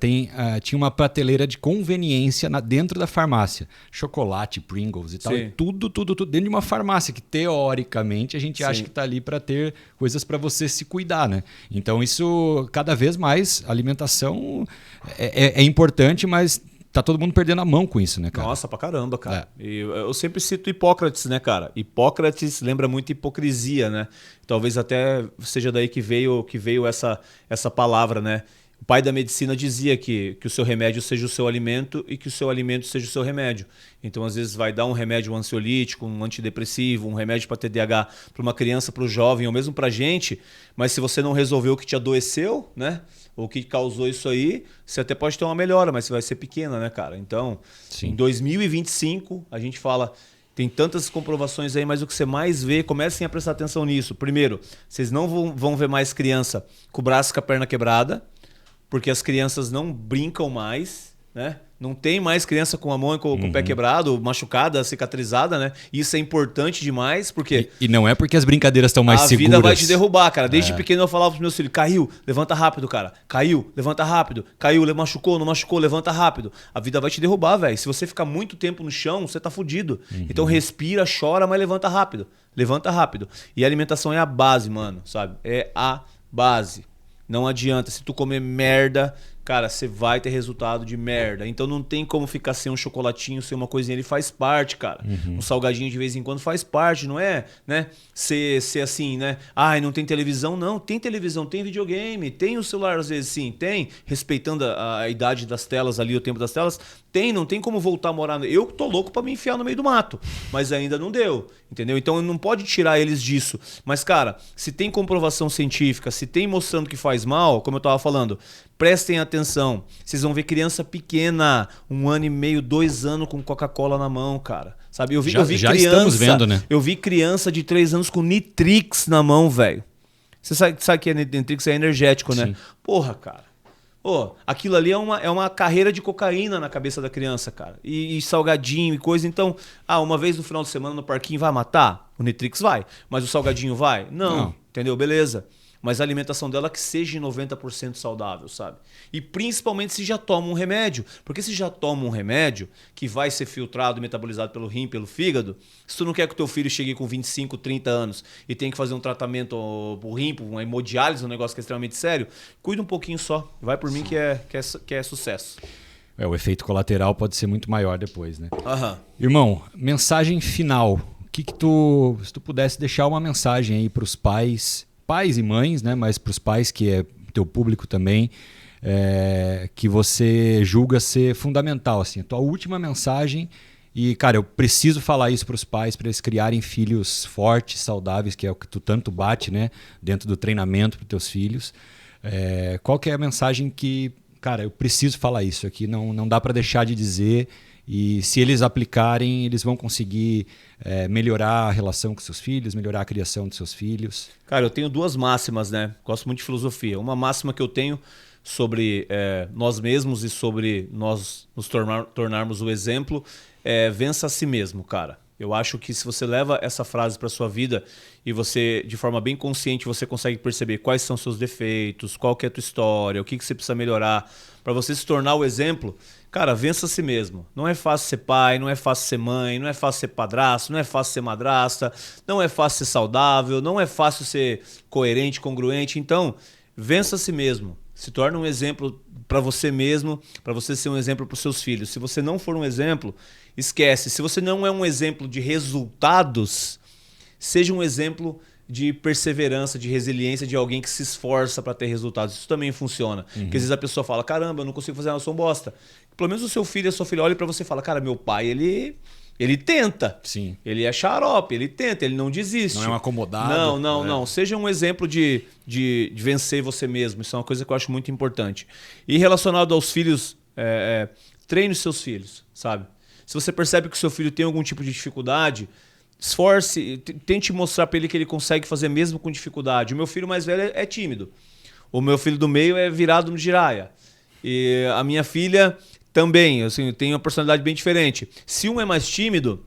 Tinha uma prateleira de conveniência dentro da farmácia. Chocolate, Pringles e tal. E tudo dentro de uma farmácia que, teoricamente, a gente acha que está ali para ter coisas para você se cuidar, né? Então, isso, cada vez mais, alimentação é importante, mas tá todo mundo perdendo a mão com isso, né, cara? Nossa, pra caramba, cara. E eu sempre cito Hipócrates, né, cara? Hipócrates lembra muito hipocrisia, né? Talvez até seja daí que veio essa palavra, né? O pai da medicina dizia que o seu remédio seja o seu alimento e que o seu alimento seja o seu remédio. Então, às vezes, vai dar um remédio ansiolítico, um antidepressivo, um remédio para TDAH para uma criança, para o jovem, ou mesmo para a gente, mas se você não resolveu o que te adoeceu, né? O que causou isso aí, você até pode ter uma melhora, mas vai ser pequena, né, cara? Então, em 2025, a gente fala... Tem tantas comprovações aí, mas o que você mais vê, comecem a prestar atenção nisso. Primeiro, vocês não vão ver mais criança com o braço e com a perna quebrada, porque as crianças não brincam mais, né? Não tem mais criança com a mão e com o pé quebrado, machucada, cicatrizada, né? Isso é importante demais, porque... E não é porque as brincadeiras estão mais seguras. A vida vai te derrubar, cara. Desde pequeno eu falava pros meus filhos, caiu, levanta rápido, cara. Caiu, levanta rápido. Caiu, machucou, não machucou, levanta rápido. A vida vai te derrubar, velho. Se você ficar muito tempo no chão, você tá fudido. Então respira, chora, mas levanta rápido. Levanta rápido. E a alimentação é a base, mano, sabe? É a base. Não adianta. Se tu comer merda, cara, você vai ter resultado de merda. Então não tem como ficar sem um chocolatinho, sem uma coisinha. Ele faz parte, cara. Um salgadinho de vez em quando faz parte, não é, né? Ser assim, né? Ai, não tem televisão? Não, tem televisão, tem videogame, tem o celular às vezes sim, tem. Respeitando a idade das telas ali, o tempo das telas. Não tem como voltar a morar. Eu tô louco pra me enfiar no meio do mato, mas ainda não deu, entendeu? Então não pode tirar eles disso. Mas, cara, se tem comprovação científica, se tem mostrando que faz mal, como eu tava falando, prestem atenção. Vocês vão ver criança pequena, 1 ano e meio, 2 anos com Coca-Cola na mão, cara. Sabe? Eu vi já criança, estamos vendo, né? Eu vi criança de 3 anos com Nitrix na mão, velho. Você sabe que Nitrix é energético, né? Sim. Porra, cara. Aquilo ali é uma carreira de cocaína na cabeça da criança, cara. E salgadinho e coisa. Então, uma vez no final de semana no parquinho vai matar? O Nitrix vai. Mas o salgadinho vai? Não. Entendeu? Beleza. mas a alimentação dela que seja 90% saudável, sabe? E principalmente se já toma um remédio. Porque se já toma um remédio que vai ser filtrado e metabolizado pelo rim, pelo fígado, se tu não quer que o teu filho chegue com 25, 30 anos e tenha que fazer um tratamento pro rim, uma hemodiálise, um negócio que é extremamente sério, cuida um pouquinho só. Vai por mim que é sucesso. O efeito colateral pode ser muito maior depois, né? Aham. Irmão, mensagem final. Se tu pudesse deixar uma mensagem aí para os pais e mães, né? Mas para os pais, que é teu público também, que você julga ser fundamental, assim, a tua última mensagem. E, cara, eu preciso falar isso para os pais, para eles criarem filhos fortes, saudáveis, que é o que tu tanto bate, né? Dentro do treinamento para teus filhos. Qual que é a mensagem que, cara, eu preciso falar isso aqui, não dá para deixar de dizer, e se eles aplicarem, eles vão conseguir melhorar a relação com seus filhos, melhorar a criação dos seus filhos. Cara, eu tenho duas máximas, né? Gosto muito de filosofia. Uma máxima que eu tenho sobre nós mesmos e sobre nós nos tornarmos o exemplo é: vença a si mesmo, cara. Eu acho que se você leva essa frase para sua vida e você, de forma bem consciente, você consegue perceber quais são seus defeitos, qual que é a tua história, o que você precisa melhorar para você se tornar o exemplo, cara, vença a si mesmo. Não é fácil ser pai, não é fácil ser mãe, não é fácil ser padrasto, não é fácil ser madrasta, não é fácil ser saudável, não é fácil ser coerente, congruente. Então, vença a si mesmo. Se torna um exemplo para você mesmo, para você ser um exemplo para os seus filhos. Se você não for um exemplo, esquece. Se você não é um exemplo de resultados, seja um exemplo de perseverança, de resiliência, de alguém que se esforça para ter resultados. Isso também funciona. Porque às vezes a pessoa fala: caramba, eu não consigo fazer nada, eu sou um bosta. Pelo menos o seu filho e a sua filha olham para você e falam: cara, meu pai, ele tenta. Sim. Ele é xarope, ele tenta, ele não desiste. Não é um acomodado. Não. Seja um exemplo de vencer você mesmo. Isso é uma coisa que eu acho muito importante. E relacionado aos filhos, treine os seus filhos, sabe? Se você percebe que o seu filho tem algum tipo de dificuldade, esforce, tente mostrar para ele que ele consegue fazer mesmo com dificuldade. O meu filho mais velho é tímido. O meu filho do meio é virado no giraia. E a minha filha também, assim, tem uma personalidade bem diferente. Se um é mais tímido,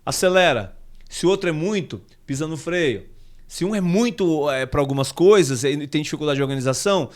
acelera. Se o outro é muito, pisa no freio. Se um é muito para algumas coisas e tem dificuldade de organização,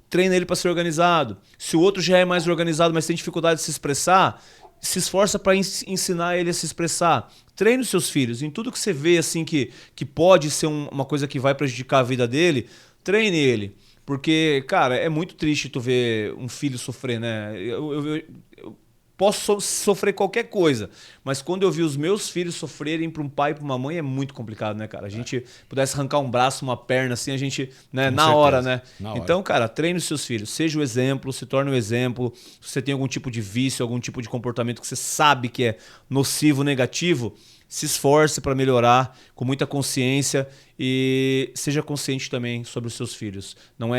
treina ele para ser organizado. Se o outro já é mais organizado, mas tem dificuldade de se expressar, se esforça para ensinar ele a se expressar. Treine os seus filhos. Em tudo que você vê assim que pode ser uma coisa que vai prejudicar a vida dele, treine ele. Porque, cara, é muito triste tu ver um filho sofrer, né? Eu posso sofrer qualquer coisa, mas quando eu vi os meus filhos sofrerem para um pai e para uma mãe é muito complicado, né, cara? A gente pudesse arrancar um braço, uma perna, assim, a gente, né, na hora, né? Então, cara, treine os seus filhos, seja o exemplo, se torne o exemplo. Se você tem algum tipo de vício, algum tipo de comportamento que você sabe que é nocivo, negativo, se esforce para melhorar com muita consciência e seja consciente também sobre os seus filhos. Não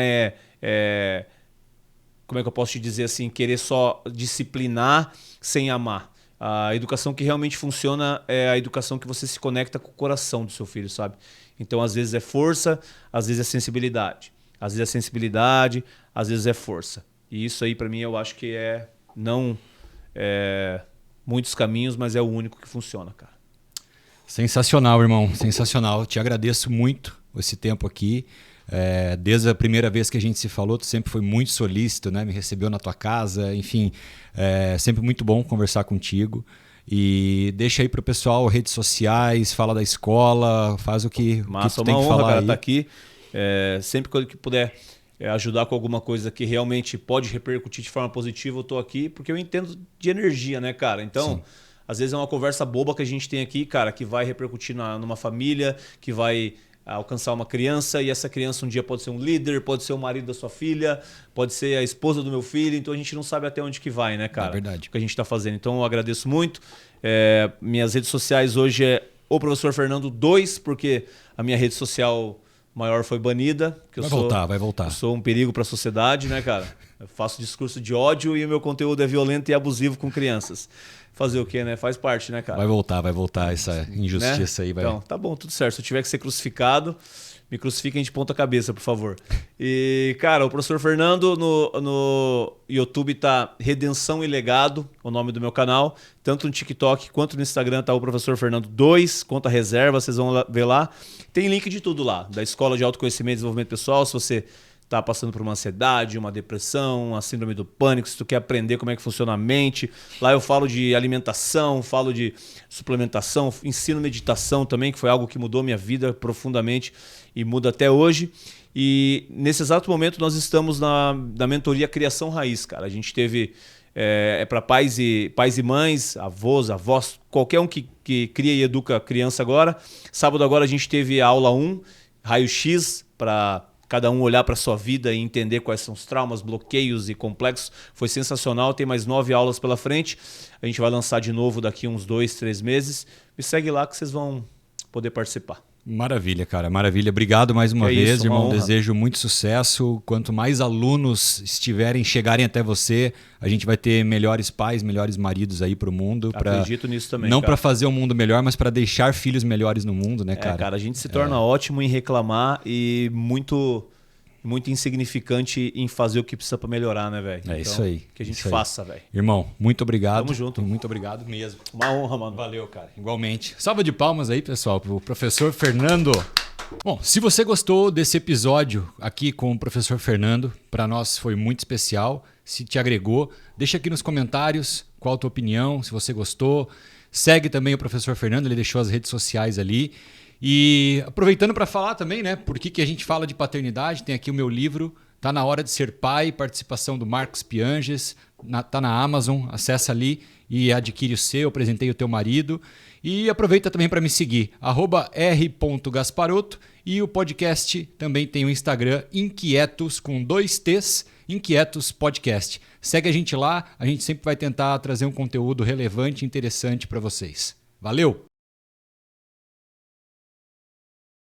como é que eu posso te dizer assim, querer só disciplinar sem amar. A educação que realmente funciona é a educação que você se conecta com o coração do seu filho, sabe? Então, às vezes é força, às vezes é sensibilidade. Às vezes é sensibilidade, às vezes é força. E isso aí, para mim, eu acho que não muitos caminhos, mas é o único que funciona, cara. Sensacional, irmão. Sensacional. Te agradeço muito esse tempo aqui. Desde a primeira vez que a gente se falou, tu sempre foi muito solícito, né? Me recebeu na tua casa, enfim, sempre muito bom conversar contigo. E deixa aí pro pessoal redes sociais, fala da escola, faz o que tu tem que falar. Massa, uma honra, cara, estar aqui. Sempre que puder ajudar com alguma coisa que realmente pode repercutir de forma positiva, eu tô aqui, porque eu entendo de energia, né, cara? Então, sim, às vezes é uma conversa boba que a gente tem aqui, cara, que vai repercutir numa família, que vai alcançar uma criança, e essa criança um dia pode ser um líder, pode ser o marido da sua filha, pode ser a esposa do meu filho, então a gente não sabe até onde que vai, né, cara? É verdade. O que a gente está fazendo. Então eu agradeço muito. Minhas redes sociais hoje é o Professor Fernando 2, porque a minha rede social maior foi banida. Vai voltar. Eu sou um perigo para a sociedade, né, cara? Eu faço discurso de ódio e o meu conteúdo é violento e abusivo com crianças. Fazer o quê, né? Faz parte, né, cara? Vai voltar essa injustiça, né? Aí. Então, tá bom, tudo certo. Se eu tiver que ser crucificado, Me crucifiquem de ponta cabeça, por favor. E, cara, o professor Fernando no YouTube tá Redenção e Legado, o nome do meu canal. Tanto no TikTok quanto no Instagram tá o professor Fernando 2, conta reserva, vocês vão ver lá. Tem link de tudo lá, da Escola de Autoconhecimento e Desenvolvimento Pessoal, se você tá passando por uma ansiedade, uma depressão, uma síndrome do pânico, se tu quer aprender como é que funciona a mente. Lá eu falo de alimentação, falo de suplementação, ensino meditação também, que foi algo que mudou minha vida profundamente e muda até hoje. E nesse exato momento nós estamos na mentoria Criação Raiz, cara. A gente teve para pais e mães, avós, qualquer um que cria e educa criança agora. Sábado agora a gente teve a aula 1, raio-x, para cada um olhar para a sua vida e entender quais são os traumas, bloqueios e complexos. Foi sensacional, tem mais 9 aulas pela frente. A gente vai lançar de novo daqui uns 2, 3 meses. Me segue lá que vocês vão poder participar. Maravilha, cara, maravilha. Obrigado mais uma vez, isso, irmão. honra. Desejo muito sucesso. Quanto mais alunos chegarem até você, a gente vai ter melhores pais, melhores maridos aí pro mundo. Acredito nisso também, não cara. para fazer o mundo melhor, mas para deixar filhos melhores no mundo, né, cara? Cara, a gente se torna ótimo em reclamar e muito insignificante em fazer o que precisa para melhorar, né, velho? É isso aí. Que a gente isso aí. faça, velho. Irmão, muito obrigado. Tamo junto. Muito obrigado mesmo. Uma honra, mano. Valeu, cara. Igualmente. Salva de palmas aí, pessoal, pro professor Fernando. Bom, se você gostou desse episódio aqui com o professor Fernando, para nós foi muito especial. Se te agregou, deixa aqui nos comentários qual a tua opinião, se você gostou. Segue também o professor Fernando, ele deixou as redes sociais ali. E aproveitando para falar também, né, por que a gente fala de paternidade, tem aqui o meu livro, Tá na Hora de Ser Pai, participação do Marcos Pianges, tá na Amazon, acessa ali e adquire o seu, apresentei o teu marido. E aproveita também para me seguir, @r.gasparotto, e o podcast também tem o Instagram, Inquietos, com 2 T's, Inquietos Podcast. Segue a gente lá, a gente sempre vai tentar trazer um conteúdo relevante e interessante para vocês. Valeu!